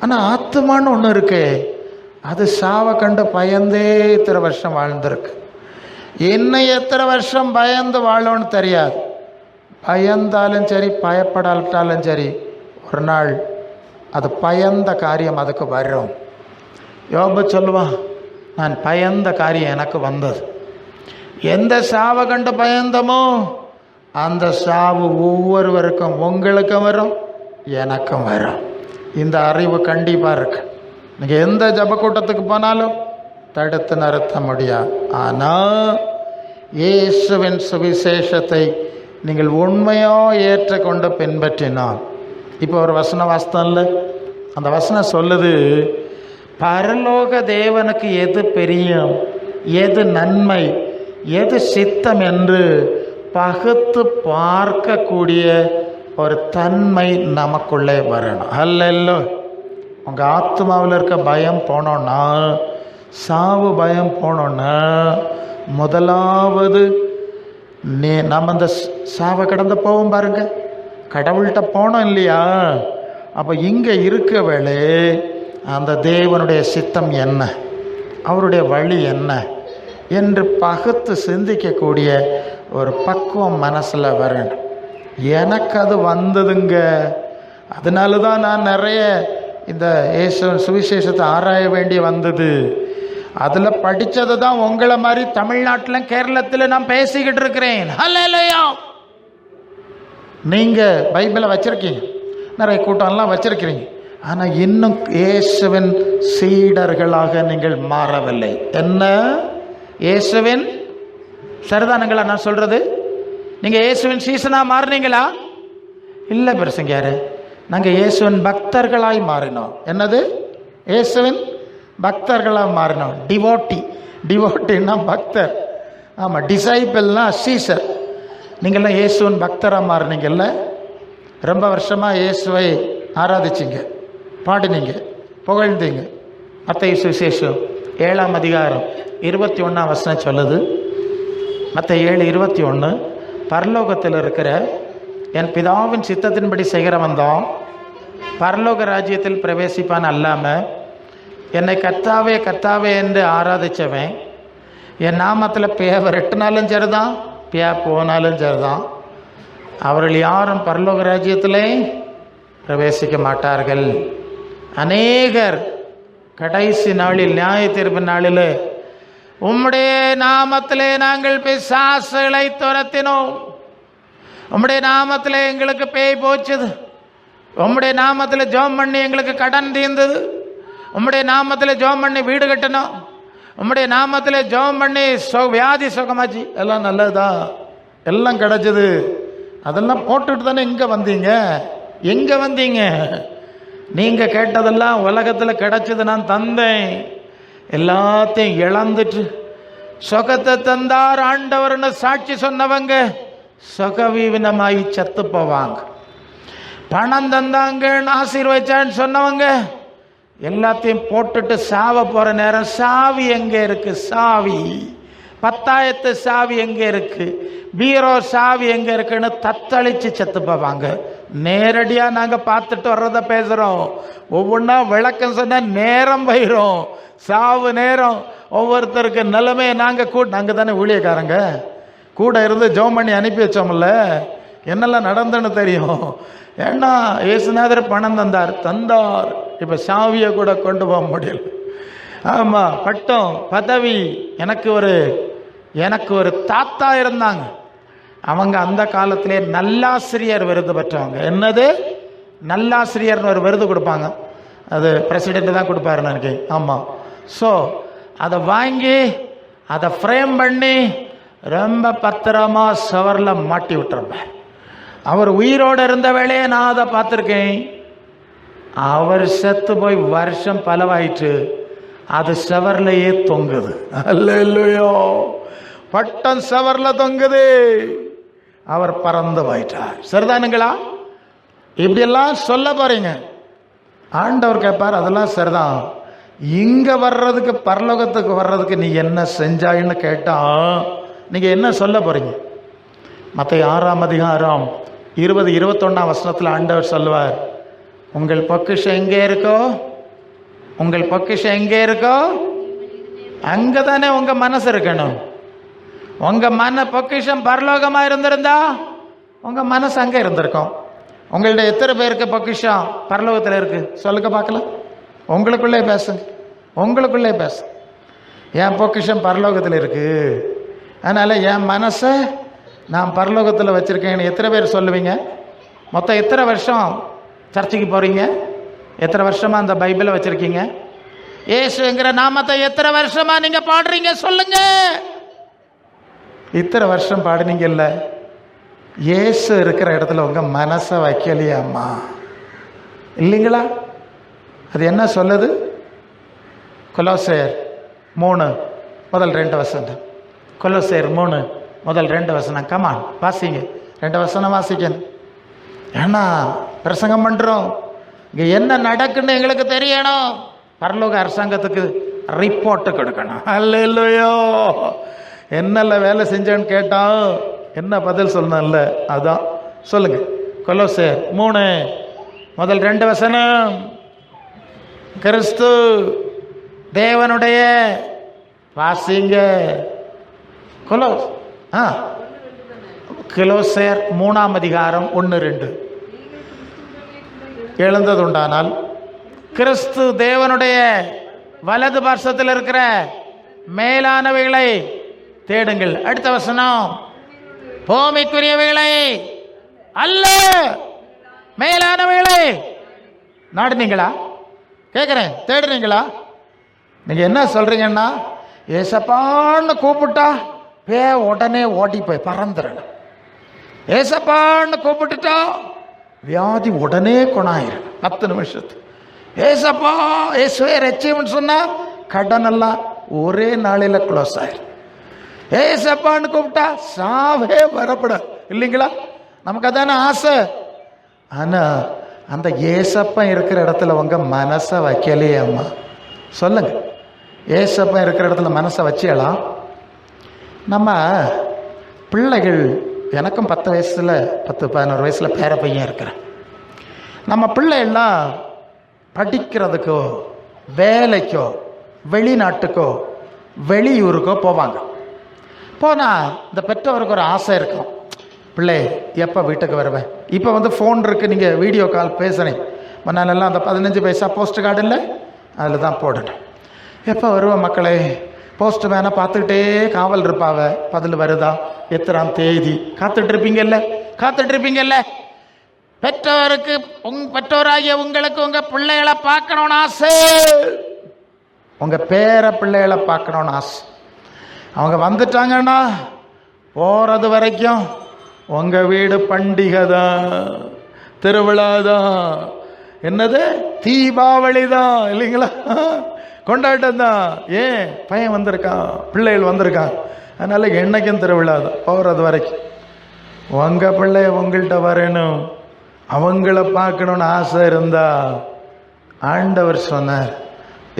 ஆனால் ஆத்மான்னு ஒன்று இருக்கு, அது சாவை கண்டு பயந்தே இத்தனை வருஷம் வாழ்ந்திருக்கு. இன்னும் எத்தனை வருஷம் பயந்து வாழோன்னு தெரியாது. பயந்தாலும் சரி பயப்படாட்டாலும் சரி ஒரு நாள் அது பயந்த காரியம் அதுக்கு வரும். யோபு சொல்லுவான், நான் பயந்த காரியம் எனக்கு வந்தது. எந்த சாவை கண்டு பயந்தமோ அந்த சாவு ஒவ்வொருவருக்கும், உங்களுக்கும் வரும், எனக்கும் வரும். இந்த அறிவு கண்டிப்பாக இருக்கு. நீங்கள் எந்த ஜப கூட்டத்துக்கு போனாலும் தடுத்து நிறுத்த முடியாது. ஆனால் இயேசுவின் சுவிசேஷத்தை நீங்கள் உண்மையோ ஏற்றுக்கொண்டு பின்பற்றினால், இப்போ ஒரு வசனம் வாஸ்தம் இல்லை, அந்த வசனம் சொல்லுது, பரலோக தேவனுக்கு எது பிரியம், எது நன்மை, எது சித்தம் என்று பகுத்து பார்க்கக்கூடிய ஒரு தன்மை நமக்குள்ளே வரணும். அல்ல, உங்கள் ஆத்மாவில் இருக்க பயம் போனோன்னா, சாவு பயம் போனோன்னா, முதலாவது நம்ம இந்த சாவை கடந்து போவோம் பாருங்க, கடவுள்கிட்ட போனோம் இல்லையா? அப்போ இங்கே இருக்க வேளை அந்த தேவனுடைய சித்தம் என்ன, அவருடைய வழி என்ன என்று பகுத்து சிந்திக்கக்கூடிய ஒரு பக்குவம் மனசில் வரணும். எனக்கு அது வந்ததுங்க. அதனால தான் நான் நிறைய இந்த சுவிசேஷத்தை ஆராய வேண்டி வந்தது. அதில் படித்தது தான் உங்களை மாதிரி தமிழ்நாட்டில் கேரளத்தில் நான் பேசிக்கிட்டு இருக்கிறேன். ஹல்லேலூயா. நீங்கள் பைபிளை வச்சுருக்கீங்க, நிறைய கூட்டம்லாம் வச்சுருக்கிறீங்க, ஆனால் இன்னும் இயேசுவின் சீடர்களாக நீங்கள் மாறவில்லை. என்ன இயேசுவின் சரிதானுங்களா நான் சொல்கிறது? நீங்கள் இயேசுவின் சீசனாக மாறினீங்களா? இல்லை பெருசுங்க, யாரு? நாங்கள் இயேசுவின் பக்தர்களாய் மாறினோம். என்னது? இயேசுவின் பக்தர்களாக மாறினோம். டிவோட்டின்னா பக்தர். ஆமாம், டிசைபிள்னா சீசர். நீங்கள்லாம் இயேசுவின் பக்தராக மாறினீங்கல்ல. ரொம்ப வருஷமாக இயேசுவை ஆராதிச்சிங்க, பாடினீங்க, புகழ்ந்தீங்க. மத்தேயு சுவிசேஷம் 7ஆம் அதிகாரம் 21 சொல்லுது. மத்தேயு 7:21, பரலோகத்தில் இருக்கிற என் பிதாவின் சித்தத்தின்படி செய்கிறவன் தான் பரலோக ராஜ்யத்தில் பிரவேசிப்பான். அல்லாமல் என்னை கர்த்தாவே கர்த்தாவே என்று ஆராதித்தவன் என் நாமத்தில் பேய விரட்டினாலும் சரிதான், பேய போனாலும் சரிதான், அவர்கள் யாரும் பரலோக ராஜ்யத்திலே பிரவேசிக்க மாட்டார்கள். அநேகர் கடைசி நாளில், நியாய தீர்ப்பு நாளில், உம்முடைய நாமத்திலே நாங்கள் பிசாசுகளை துரத்தினோம், உம்முடைய நாமத்தில் எங்களுக்கு பேய் போச்சுது, உம்முடைய நாமத்தில் ஜெபம் பண்ணி எங்களுக்கு கடன் தீர்ந்தது, உம்முடைய நாமத்தில் ஜெபம் பண்ணி வீடு கட்டணும், உம்முடைய நாமத்தில் ஜெபம் பண்ணி வியாதி சுகமாச்சு, எல்லாம் நல்லதுதான், எல்லாம் கிடச்சிது. அதெல்லாம் போட்டுட்டு தானே இங்கே வந்தீங்க. எங்கே வந்தீங்க? நீங்கள் கேட்டதெல்லாம் உலகத்தில் கிடச்சிது, நான் தந்தேன். எல்லாத்தையும் இழந்துட்டு சுகத்தை தந்தார் ஆண்டவர்னு சாட்சி சொன்னவங்க சுகவீனமாகி செத்து போவாங்க. பணம் தந்தாங்கன்னு ஆசீர்வச்சான்னு சொன்னவங்க எல்லாத்தையும் போட்டுட்டு சாவ போகிற நேரம் சாவி எங்கே இருக்கு? சாவி, பத்தாயத்து சாவி எங்கே இருக்கு? பீரோ சாவி எங்கே இருக்குன்னு தத்தளித்து செத்து போவாங்க. நேரடியாக நாங்கள் பார்த்துட்டு வர்றத பேசுகிறோம். ஒவ்வொன்றா விளக்கம் சொன்னால் நேரம் போயிடும், சாவு நேரம். ஒவ்வொருத்தருக்கு நிலைமையை நாங்கள் தானே ஊழியக்காரங்க, கூட இருந்து ஜெபம் பண்ணி அனுப்பி வச்சோம்ல, என்னெல்லாம் நடந்துன்னு தெரியும். ஏன்னா இயேசுநாதர் பணம் தந்தார், இப்போ சாவியை கூட கொண்டு போக முடியல. ஆமாம், பட்டம் பதவி. எனக்கு ஒரு தாத்தா இருந்தாங்க, அவங்க அந்த காலத்திலே நல்லாசிரியர் விருது பெற்றவங்க. என்னது? நல்லாசிரியர்னு ஒரு விருது கொடுப்பாங்க, அது பிரசிடென்ட் தான் கொடுப்பாருன்னு எனக்கு. ஆமாம். ஸோ அதை வாங்கி அதை ஃப்ரேம் பண்ணி ரொம்ப பத்திரமா சவரில் மாட்டி விட்டுருப்பேன். அவர் உயிரோடு இருந்த வேளையே நான் அதை பார்த்துருக்கேன். அவர் செத்து போய் வருஷம் பலவாயிற்று, அது செவர்லையே தொங்குது. அல்லேலூயா, பட்டம் செவரில் தொங்குது. அவர் பறந்து போயிட்டார். சரிதானுங்களா? இப்படியெல்லாம் சொல்ல போறீங்க. ஆண்டவர் கேட்பார், அதெல்லாம் சரிதான், இங்கே வர்றதுக்கு பரலோகத்துக்கு வர்றதுக்கு நீ என்ன செஞ்சாயின்னு கேட்டால் நீங்கள் என்ன சொல்ல போகிறீங்க? மத்தேயு 6ஆம் அதிகாரம் 20-21 ஆண்டவர் சொல்லுவார், உங்கள் பொக்கிஷம் எங்கே இருக்கோ உங்கள் பொக்கிஷம் எங்கே இருக்கோ அங்கே தானே உங்கள் மனசு இருக்கணும். உங்கள் பொக்கிஷம் பரலோகமாக இருந்திருந்தா உங்கள் மனசு அங்கே இருந்திருக்கும். உங்கள்ட்ட எத்தனை பேருக்கு பொக்கிஷம் பரலோகத்தில் இருக்குது சொல்லுங்க பார்க்கலாம். உங்களுக்குள்ளே பேசுங்க, உங்களுக்குள்ளே பேச. என் பொக்கிஷம் பரலோகத்தில் இருக்குது, அதனால் என் மனசை நான் பரலோகத்தில் வச்சுருக்கேன்னு எத்தனை பேர் சொல்லுவீங்க? மொத்தம் எத்தனை வருஷம் சர்ச்சுக்கு போகிறீங்க? எத்தனை வருஷமாக அந்த பைபிளை வச்சுருக்கீங்க? இயேசுங்கிற நாமத்தை எத்தனை வருஷமாக நீங்கள் பாடுறீங்க சொல்லுங்க. இத்தனை வருஷம் பாடுனீங்கல்ல, இயேசு இருக்கிற இடத்துல உங்கள் மனசை வைக்கலையாம்மா இல்லைங்களா? அது என்ன சொல்லுது? கொலோசையர் 3:2 கொலோசையர் 3:2 கமான் வாசிங்க. 2 வசனம் வாசிக்கணும். ஏன்னா பிரசங்கம் பண்ணுறோம், இங்கே என்ன நடக்குன்னு எங்களுக்கு தெரியணும். பரலோக அரசாங்கத்துக்கு ரிப்போர்ட்டு கொடுக்கணும். அல்லேலூயா. என்னல்ல வேலை செஞ்சேன்னு கேட்டான், என்ன பதில் சொல்லணும்ல, அதான் சொல்லுங்க. கொலோசையர் 3:2 கிறிஸ்து தேவனுடைய வாசிங்க. கொலோசையர் 3:1-2 எழுந்ததுண்டானால் கிறிஸ்து தேவனுடைய வலது பார்சத்தில் இருக்கிற மேலானவைகளை தேடுங்கள். அடுத்த வசனம், பூமிக்குரியவைகளை அல்ல மேலானவைகளை நாடுனீங்களா? கேட்குறேன், தேடுனீங்களா? நீங்கள் என்ன சொல்கிறீங்கன்னா, ஏசப்பான்னு கூப்பிட்டா உடனே ஓடி போய் பறந்துடணும். ஏசப்பான்னு கூப்பிட்டுட்டா வியாதி உடனே குணாயிரும் 10 நிமிஷத்துக்கு. ஏசப்பா ஏசுவே ரட்சியம்னு சொன்னால் கடனெல்லாம் ஒரே நாளையில் க்ளோஸ் ஆயிரும். ஏசப்பான்னு கூப்பிட்டா சாவே வரப்பட இல்லைங்களா? நமக்கு அதான ஆசை. ஆனால் அந்த ஏசப்பன் இருக்கிற இடத்துல உங்க மனசை வைக்கலையே அம்மா சொல்லுங்க. ஏசப்பன் இருக்கிற இடத்துல மனசை வச்சியலாம். நம்ம பிள்ளைகள், எனக்கும் 10 வயசில் 10-11 வயசில் பேர பையன் இருக்கிறேன். நம்ம பிள்ளைகள்லாம் படிக்கிறதுக்கோ வேலைக்கோ வெளிநாட்டுக்கோ வெளியூருக்கோ போவாங்க. போனால் இந்த பெற்றவருக்கு ஒரு ஆசை இருக்கும், பிள்ளை எப்போ வீட்டுக்கு வருவேன்? இப்போ ஃபோன் இருக்குது, நீங்கள் வீடியோ கால் பேசுகிறேன். முன்னாலெல்லாம் அந்த 15 பைசா போஸ்ட் கார்டு இல்லை, அதில் தான் போடணும். எப்போ வருவேன் மக்களே? போஸ்ட் மேனை பார்த்துக்கிட்டே காவல் இருப்பாவ, பதில் வருதா, எத்தனாம் தேதி காத்துட்ருப்பீங்கல்ல. பெற்றோருக்கு பெற்றோராகிய உங்களுக்கு உங்கள் பிள்ளைகளை பார்க்கணுன்னு ஆசை, உங்கள் பேர பிள்ளைகளை பார்க்கணுன்னு ஆசை. அவங்க வந்துட்டாங்கன்னா போகிறது வரைக்கும் உங்கள் வீடு பண்டிகை தான், திருவிழா தான், என்னது தீபாவளி தான் இல்லைங்களா? கொண்டாட்டம் தான். ஏன் பையன் வந்திருக்கான், பிள்ளைகள் வந்திருக்கான், அதனால என்னைக்கும் திருவிழா தான் போகிறது வரைக்கும். உங்கள் பிள்ளை உங்கள்கிட்ட வரணும், அவங்கள பார்க்கணுன்னு ஆசை இருந்தா ஆண்டவர் சொன்னார்,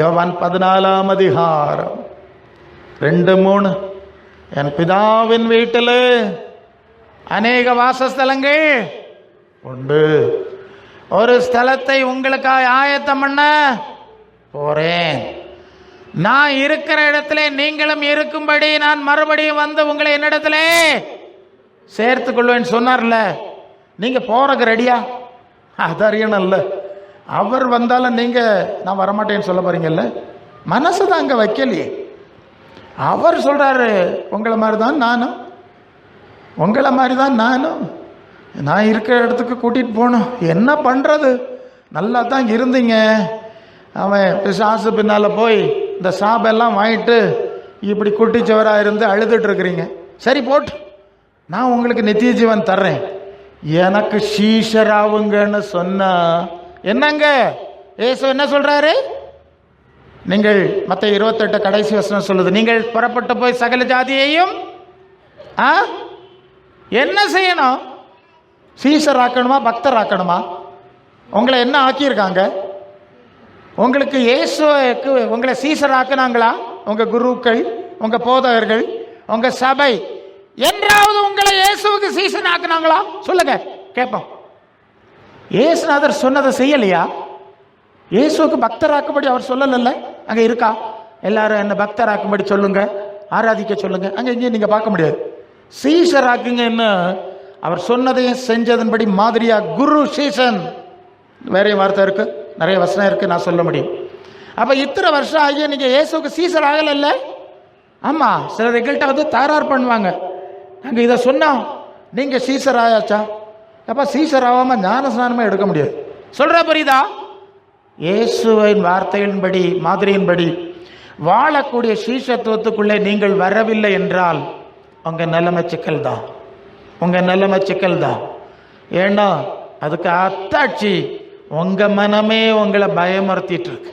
யோவான் 14:2-3, என் பிதாவின் வீட்டில் அநேக வாசஸ்தலங்கள் உண்டு, ஒரு ஸ்தலத்தை உங்களுக்காக ஆயத்தம் பண்ண போறேன். நான் இருக்கிற இடத்துல நீங்களும் இருக்கும்படி நான் மறுபடியும் வந்து உங்களை என்னிடத்துல சேர்த்து கொள்வேன்னு சொன்னார்ல. நீங்க போறதுக்கு ரெடியா? அது அறியணும்ல. அவர் வந்தாலும் நீங்க நான் வரமாட்டேன்னு சொல்ல போறீங்கல்ல. மனசு தான் அங்க வைக்கலையே. அவர் சொல்றாரு, உங்களை மாதிரி தான் நானும் நான் இருக்கிற இடத்துக்கு கூட்டிட்டு போகணும். என்ன பண்றது? நல்லா தான் இருந்தீங்க. அவன் பிசாசு பின்னால போய் இந்த சாபெல்லாம் வாங்கிட்டு இப்படி குட்டிச்சவராக இருந்து அழுதுட்டு இருக்கிறீங்க. சரி போட்டு, நான் உங்களுக்கு நித்திய ஜீவன் தர்றேன், எனக்கு சீஷராவுங்கன்னு சொன்னா என்னங்க? ஏசு என்ன சொல்றாரு? நீங்கள் மத்தேயு 28 கடைசி வசனம் சொல்லுது, நீங்கள் புறப்பட்டு போய் சகல ஜாதியையும் என்ன செய்யணும்? சீஷர் ஆக்கணுமா, பக்தர் ஆக்கணுமா? உங்களை என்ன ஆக்கியிருக்காங்க? உங்களுக்கு இயேசுக்கு உங்களை சீஷர் ஆக்கினாங்களா? உங்க குருக்கள், உங்க போதகர்கள், உங்க சபை என்றாவது உங்களை இயேசுவுக்கு சீஷன் ஆக்கினாங்களா? சொல்லுங்க கேட்போம். இயேசுநாதர் சொன்னதை செய்யலையா? இயேசுக்கு பக்தராக்கும்படி அவர் சொல்லலைல்ல. அங்கே இருக்கா? எல்லாரும் என்ன பக்தராக்கும்படி சொல்லுங்க, ஆராதிக்க சொல்லுங்க, அங்கே இங்கே நீங்கள் பார்க்க முடியாது. சீஷராக்குங்கன்னு அவர் சொன்னதையும் செஞ்சதன்படி மாதிரியா குரு சீசன், வேற வார்த்தை இருக்கு, நிறைய வசனம் இருக்கு, நான் சொல்ல முடியும். அப்போ இத்தனை வருஷம் ஆகிய நீங்கள் இயேசுக்கு சீசர் ஆகலைல்ல? ஆமாம், சிலர் எங்கள்கிட்ட வந்து தகராறு பண்ணுவாங்க, நாங்கள் இதை சொன்னோம் நீங்கள் சீசர் ஆயாச்சா? அப்போ சீசர் ஆகாமல் ஞான ஸ்நானமே எடுக்க முடியாது. சொல்கிற புரியுதா? இயேசுவின் வார்த்தையின்படி மாதிரியின்படி வாழக்கூடிய சீஷத்துவத்துக்குள்ளே நீங்கள் வரவில்லை என்றால் உங்கள் நிலைமை சிக்கல் தான், உங்கள் நிலைமை சிக்கல் தான். ஏன்னா அதுக்கு அத்தாட்சி உங்கள் மனமே உங்களை பயமுறுத்திட்டு இருக்கு.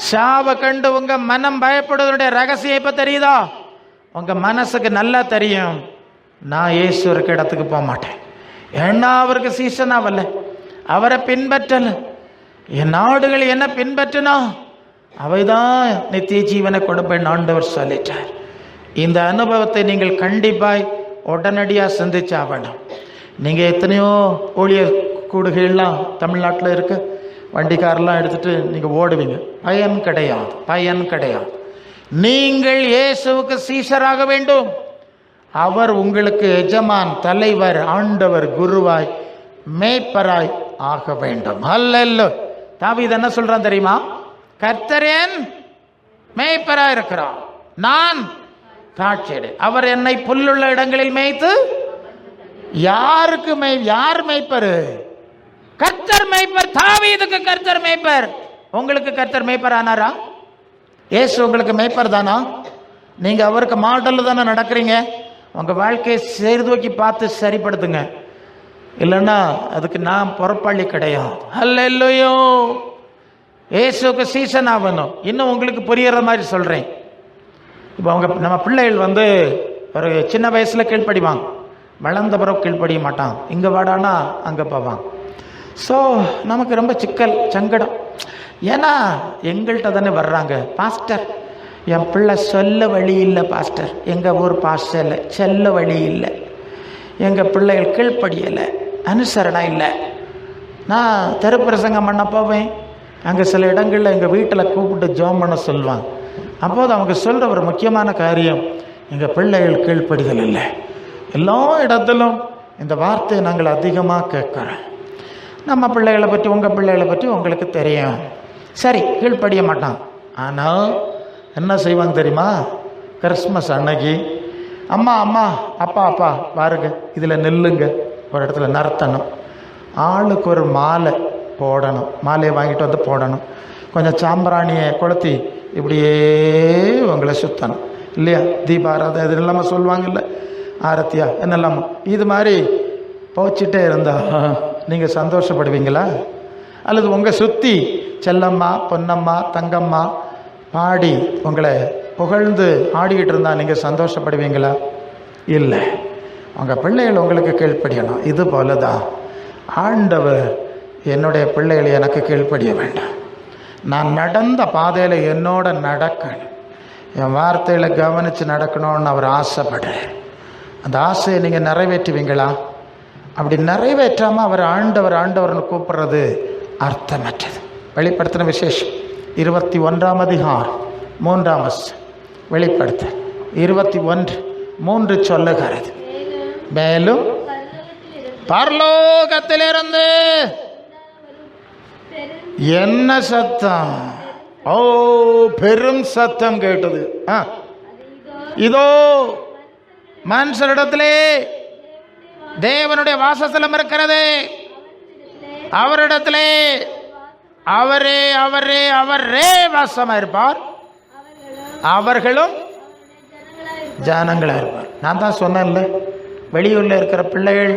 சாவை கண்டு உங்கள் மனம் பயப்படுவதனுடைய ரகசியம் இப்போ தெரியுதா? உங்கள் மனசுக்கு நல்லா தெரியும், நான் இயேசு இருக்க இடத்துக்கு போக மாட்டேன். ஏன்னா அவருக்கு சீசன் ஆகல, அவரை பின்பற்றல. என் நாடுகள் என்ன பின்பற்றினா அவைதான் நித்திய ஜீவனை கொடுப்பேன் ஆண்டவர் சொல்லிட்டார். இந்த அனுபவத்தை நீங்கள் கண்டிப்பாய் உடனடியாக சிந்திச்சாகணும். நீங்கள் எத்தனையோ ஊழியர் கூடுகையெல்லாம் தமிழ்நாட்டில் இருக்கு, வண்டிக்காரெல்லாம் எடுத்துகிட்டு நீங்கள் ஓடுவீங்க, பயன் கிடையாது, பயன் கிடையாது. நீங்கள் இயேசுவுக்கு சீஷராக வேண்டும். அவர் உங்களுக்கு எஜமான், தலைவர், ஆண்டவர், குருவாய், மேய்ப்பராய் ஆக வேண்டும். அல்ல தாவீது என்ன சொல்றான் தெரியுமா? கர்த்தரேன் மேய்ப்பராய் இருக்கிறார், நான் தாட்சியடை. அவர் என்னை புல்லுள்ள இடங்களில் மேய்த்து. யாருக்கு யார் மேய்ப்பரு? கர்த்தர் மேய்ப்பர். தாவீதுக்கு கர்த்தர் மேய்ப்பர். உங்களுக்கு கர்த்தர் மேய்ப்பர் ஆனாரா? இயேசு உங்களுக்கு மேய்ப்பர் தானா? நீங்க அவருக்கு மாடல் தானே நடக்கிறீங்க. உங்க வாழ்க்கையை சீர்தூக்கி பார்த்து சரிப்படுத்துங்க, இல்லைன்னா அதுக்கு நான் பொறுப்பாளி கிடையாது. அல்லேலூயா. இயேசுக்கு சீசன் ஆகணும். இன்னும் உங்களுக்கு புரியுற மாதிரி சொல்றேன். இப்போ நம்ம பிள்ளைகள் வந்து ஒரு சின்ன வயசுல கீழ்ப்படிவாங்க, வளர்ந்த பிறகு கீழ்ப்படிய மாட்டான், இங்கே வாடானா அங்கே போவாங்க. ஸோ நமக்கு ரொம்ப சிக்கல், சங்கடம். ஏன்னா எங்கள்கிட்ட தானே வர்றாங்க, பாஸ்டர் என் பிள்ளை சொல்ல வழி இல்லை பாஸ்டர், எங்கள் ஊர் பாஸ்டரில் சொல்ல வழி இல்லை, எங்கள் பிள்ளைகள் கீழ்ப்படியலை, அனுசரணை இல்லை. நான் தெருப்பிரசங்கம் பண்ண போவேன், அங்கே சில இடங்களில் எங்கள் வீட்டில் கூப்பிட்டு ஜோம் பண்ண சொல்லுவாங்க. அப்போது அவங்க சொல்கிற ஒரு முக்கியமான காரியம், எங்கள் பிள்ளைகள் கீழ்ப்படிதல் இல்லை. எல்லா இடத்திலும் இந்த வார்த்தையை நாங்கள் அதிகமாக கேட்குறோம். நம்ம பிள்ளைகளை பற்றி, உங்கள் பிள்ளைகளை பற்றி உங்களுக்கு தெரியும். சரி, கீழ்ப்படிய மாட்டான். ஆனால் என்ன செய்வாங்க தெரியுமா? கிறிஸ்மஸ் அன்னைக்கு அம்மா அம்மா அப்பா அப்பா பாருங்க, இதில் நெல்லுங்க, ஒரு இடத்துல நிறுத்தணும், ஆளுக்கு ஒரு மாலை போடணும், மாலையை வாங்கிட்டு வந்து போடணும், கொஞ்சம் சாம்பிராணியை கொளுத்தி இப்படியே உங்களை சுற்றணும் இல்லையா? தீபாராதனை இது இல்லாமல் சொல்லுவாங்கல்ல, ஆரத்தியா என்னெல்லாமோ, இது மாதிரி போச்சிட்டே இருந்தா நீங்கள் சந்தோஷப்படுவீங்களா? அல்லது உங்கள் சுற்றி செல்லம்மா, பொன்னம்மா, தங்கம்மா பாடி உங்களை புகழ்ந்து ஆடிக்கிட்டு இருந்தால் நீங்கள் சந்தோஷப்படுவீங்களா? இல்லை. உங்கள் பிள்ளைகள் உங்களுக்கு கீழ்ப்படியணும். இது போல தான் ஆண்டவர் என்னுடைய பிள்ளைகளை எனக்கு கீழ்ப்படிய வேண்டாம், நான் நடந்த பாதையில் என்னோட நடக்கணும், என் வார்த்தையில் கவனித்து நடக்கணும்னு அவர் ஆசைப்படுறேன். அந்த ஆசையை நீங்கள் நிறைவேற்றுவீங்களா? அப்படி நிறைவேற்றாமல் அவர் ஆண்டவர் ஆண்டவர்னு கூப்பிட்றது அர்த்தமற்றது. வெளிப்படுத்தின விசேஷம் 21ஆம் அதிகாரம் 3ஆம் வசனம். வெளிப்படுத்த 21:3 சொல்லுகிறது, மேலும் பரலோகத்திலிருந்து என்ன சத்தம்? ஓ, பெரும் சத்தம் கேட்டது. இதோ மனுஷரிடத்திலே தேவனுடைய வாசஸ்தலம் இருக்கிறது, அவரிடத்திலே அவரே அவரே அவரே வாசமா இருப்பார், அவர்களும் ஜனங்களா இருப்பார். நான் தான் சொன்னேன்ல, வெளியூரில் இருக்கிற பிள்ளைகள்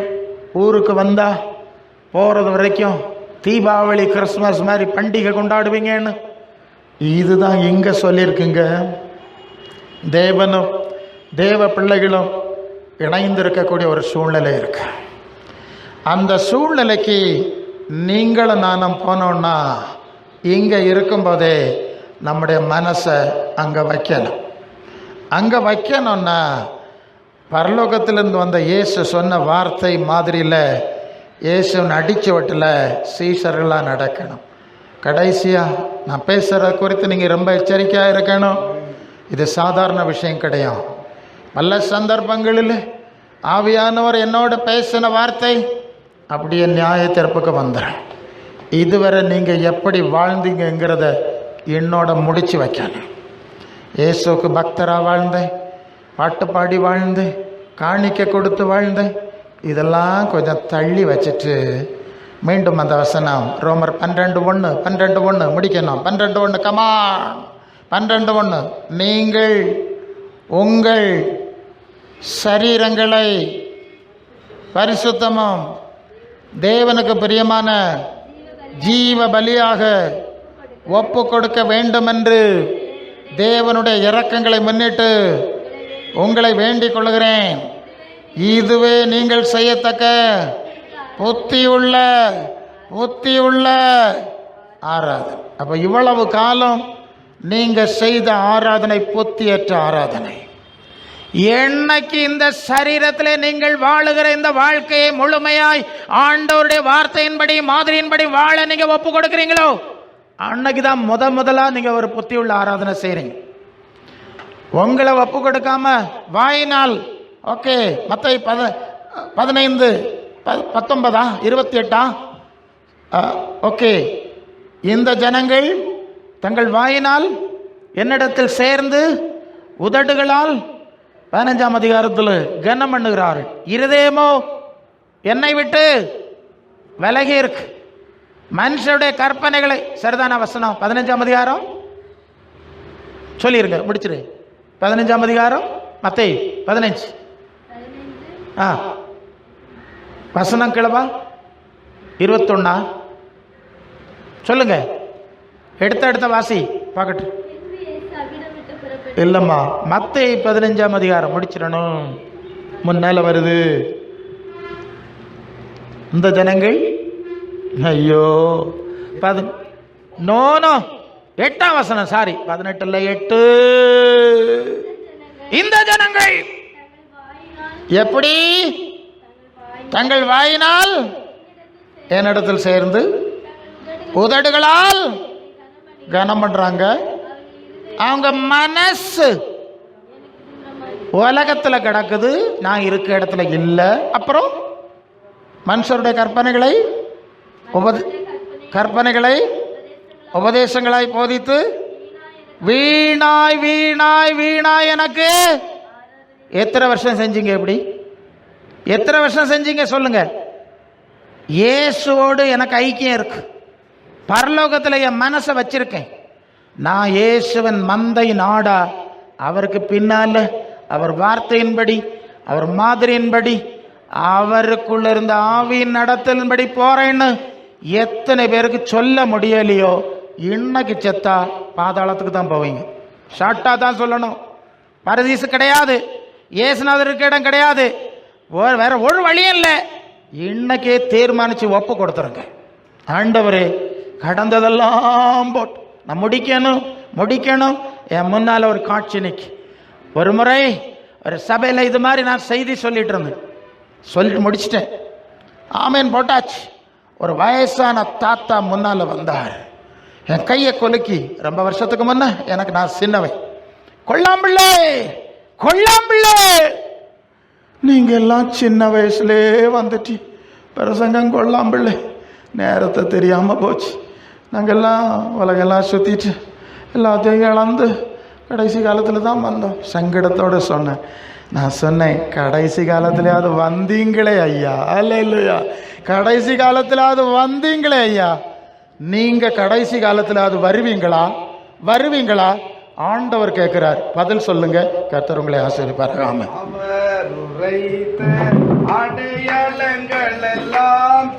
ஊருக்கு வந்தா போகிறது வரைக்கும் தீபாவளி கிறிஸ்மஸ் மாதிரி பண்டிகை கொண்டாடுவீங்கன்னு. இதுதான் இங்கே சொல்லியிருக்குங்க. தேவனும் தேவ பிள்ளைகளும் இணைந்திருக்கக்கூடிய ஒரு சூழ்நிலை இருக்கு. அந்த சூழ்நிலைக்கு நீங்களும் நானும் போனோன்னா இங்கே இருக்கும்போதே நம்முடைய மனசை அங்கே வைக்கணும். அங்கே வைக்கணும்னா பரலோகத்திலிருந்து வந்த இயேசு சொன்ன வார்த்தை மாதிரியில் இயேசுவின் அடிச்சுவட்டில் சீஷர்களாக நடக்கணும். கடைசியாக நான் பேசுகிற குறித்து நீங்கள் ரொம்ப எச்சரிக்கையாக இருக்கணும். இது சாதாரண விஷயம் கிடையாது. பல சந்தர்ப்பங்களில் ஆவியானவர் என்னோட பேசின வார்த்தை அப்படியே நியாய தீர்ப்புக்கு வந்துடுறேன். இதுவரை நீங்கள் எப்படி வாழ்ந்தீங்கிறத என்னோட முடிச்சு வைக்கணும். இயேசுக்கு பக்தராக வாழ்ந்தேன், பாட்டு பாடி வாழ்ந்தேன், காணிக்கை கொடுத்து வாழ்ந்தேன். இதெல்லாம் கொஞ்சம் தள்ளி வச்சுட்டு மீண்டும் அந்த வசனம் ரோமர் 12:1 முடிக்கணும். 12:1 கமான் 12:1 நீங்கள் உங்கள் சரீரங்களை பரிசுத்தமும் தேவனுக்கு பிரியமான ஜீவ பலியாக ஒப்பு கொடுக்க வேண்டுமென்று தேவனுடைய இரக்கங்களை முன்னிட்டு உங்களை வேண்டிக் கொள்கிறேன். இதுவே நீங்கள் செய்யத்தக்க புத்தியுள்ள ஆராதனை. அப்போ இவ்வளவு காலம் நீங்கள் செய்த ஆராதனை புத்தியற்ற ஆராதனை. என்னைக்கு இந்த சரீரத்தில் நீங்கள் வாழுகிற இந்த வாழ்க்கையை முழுமையாய் ஆண்டவருடைய வார்த்தையின்படி மாதிரியின்படி வாழ நீங்க ஒப்பு கொடுக்குறீங்களோ அன்னைக்கு தான் முதலா நீங்க ஒரு புத்தியுள்ள ஆராதனை செய்றீங்க. உங்களை ஒப்பு கொடுக்காம வாயினால் ஓகே மத்தேயு 15 19 28 ஓகே இந்த ஜனங்கள் தங்கள் வாயினால் என்னிடத்தில் சேர்ந்து உதடுகளால் 15ஆம் அதிகாரத்தில் கனம் பண்ணுகிறார்கள், இருதயமோ என்னை விட்டு விலகி இருக்கு. மனுஷருடைய கற்பனைகளை சரிதான வசனம் 15ஆம் அதிகாரம் சொல்லிருங்க முடிச்சிரு. 15ஆம் அதிகாரம் மத்தேயு 15 வசனம் கிளவா 21 சொல்லுங்க. எடுத்த வாசி பார்க்கட்டு. இல்லம்மா மத்தேயு 15ஆம் அதிகாரம் முடிச்சிடணும். முன்னால வருது இந்த ஜனங்கள். ஐயோ 8ஆம் வசனம் சாரி 18 8 இந்த ஜனங்கள் எப்படி தங்கள் வாயினால் என்னிடத்தில் சேர்ந்து உதடுகளால் கனம் பண்றாங்க. அவங்க மனசு உலகத்துல கிடக்குது, நான் இருக்க இடத்துல இல்லை. அப்புறம் மனுஷருடைய கற்பனைகளை உபதேசங்களாய் போதித்து வீணாய் வீணாய் வீணாய் எனக்கு எத்தனை வருஷம் செஞ்சீங்க? எப்படி எத்தனை வருஷம் செஞ்சீங்க சொல்லுங்க. இயேசுவோடு எனக்கு ஐக்கியம் இருக்கு. பரலோகத்தில் என் மனசை வச்சிருக்கேன். நான் இயேசுவன் மந்தை நாடா, அவருக்கு பின்னால அவர் வார்த்தையின்படி அவர் மாதிரியின்படி அவருக்குள்ள இருந்த ஆவியின் நடத்தலின்படி போறேன்னு எத்தனை பேருக்கு சொல்ல முடியலையோ இன்னைக்கு செத்தா பாதாளத்துக்கு தான் போவீங்க. ஷார்ட்டா தான் சொல்லணும். பரதீசு கிடையாது, இயேசுநாதருக்கு இடம் கிடையாது, வேற ஒரு வழியும் இல்லை. இன்னைக்கே தீர்மானிச்சு ஒப்பு கொடுத்துருங்க. ஆண்டவரே கடந்ததெல்லாம் போட்டு நான் முடிக்கணும். என் முன்னால் ஒரு காட்சி நிற்கி. ஒரு முறை ஒரு சபையில் இது மாதிரி நான் செய்தி சொல்லிட்டு இருந்தேன். சொல்லிட்டு முடிச்சிட்டேன். ஆமேன் போட்டாச்சு. ஒரு வயசான தாத்தா முன்னால் வந்தார். என் கையை கொலுக்கி, ரொம்ப வருஷத்துக்கு முன்ன எனக்கு நான் சின்னவன், கொள்ளாம்பிள்ளை நீங்க எல்லாம் சின்ன வயசுலே வந்துட்டு பிரசங்கம் கொள்ளாம்பிள்ளை, நேரத்தை தெரியாம போச்சு. நாங்கெல்லாம் உலகெல்லாம் சுத்திட்டு எல்லாத்தையும் இழந்து கடைசி காலத்தில் தான் வந்தோம். சங்கடத்தோடு சொன்னேன். நான் சொன்னேன், கடைசி காலத்திலேயாவது வந்தீங்களே ஐயா. இல்லையா, கடைசி காலத்திலாவது வந்தீங்களே ஐயா. நீங்க கடைசி காலத்திலாவது வருவீங்களா? ஆண்டவர் கேட்கிறார், பதில் சொல்லுங்க. கர்த்தர் உங்களை ஆசீர்வதிப்பார். ஆமென். அடையாளங்கள் எல்லாம்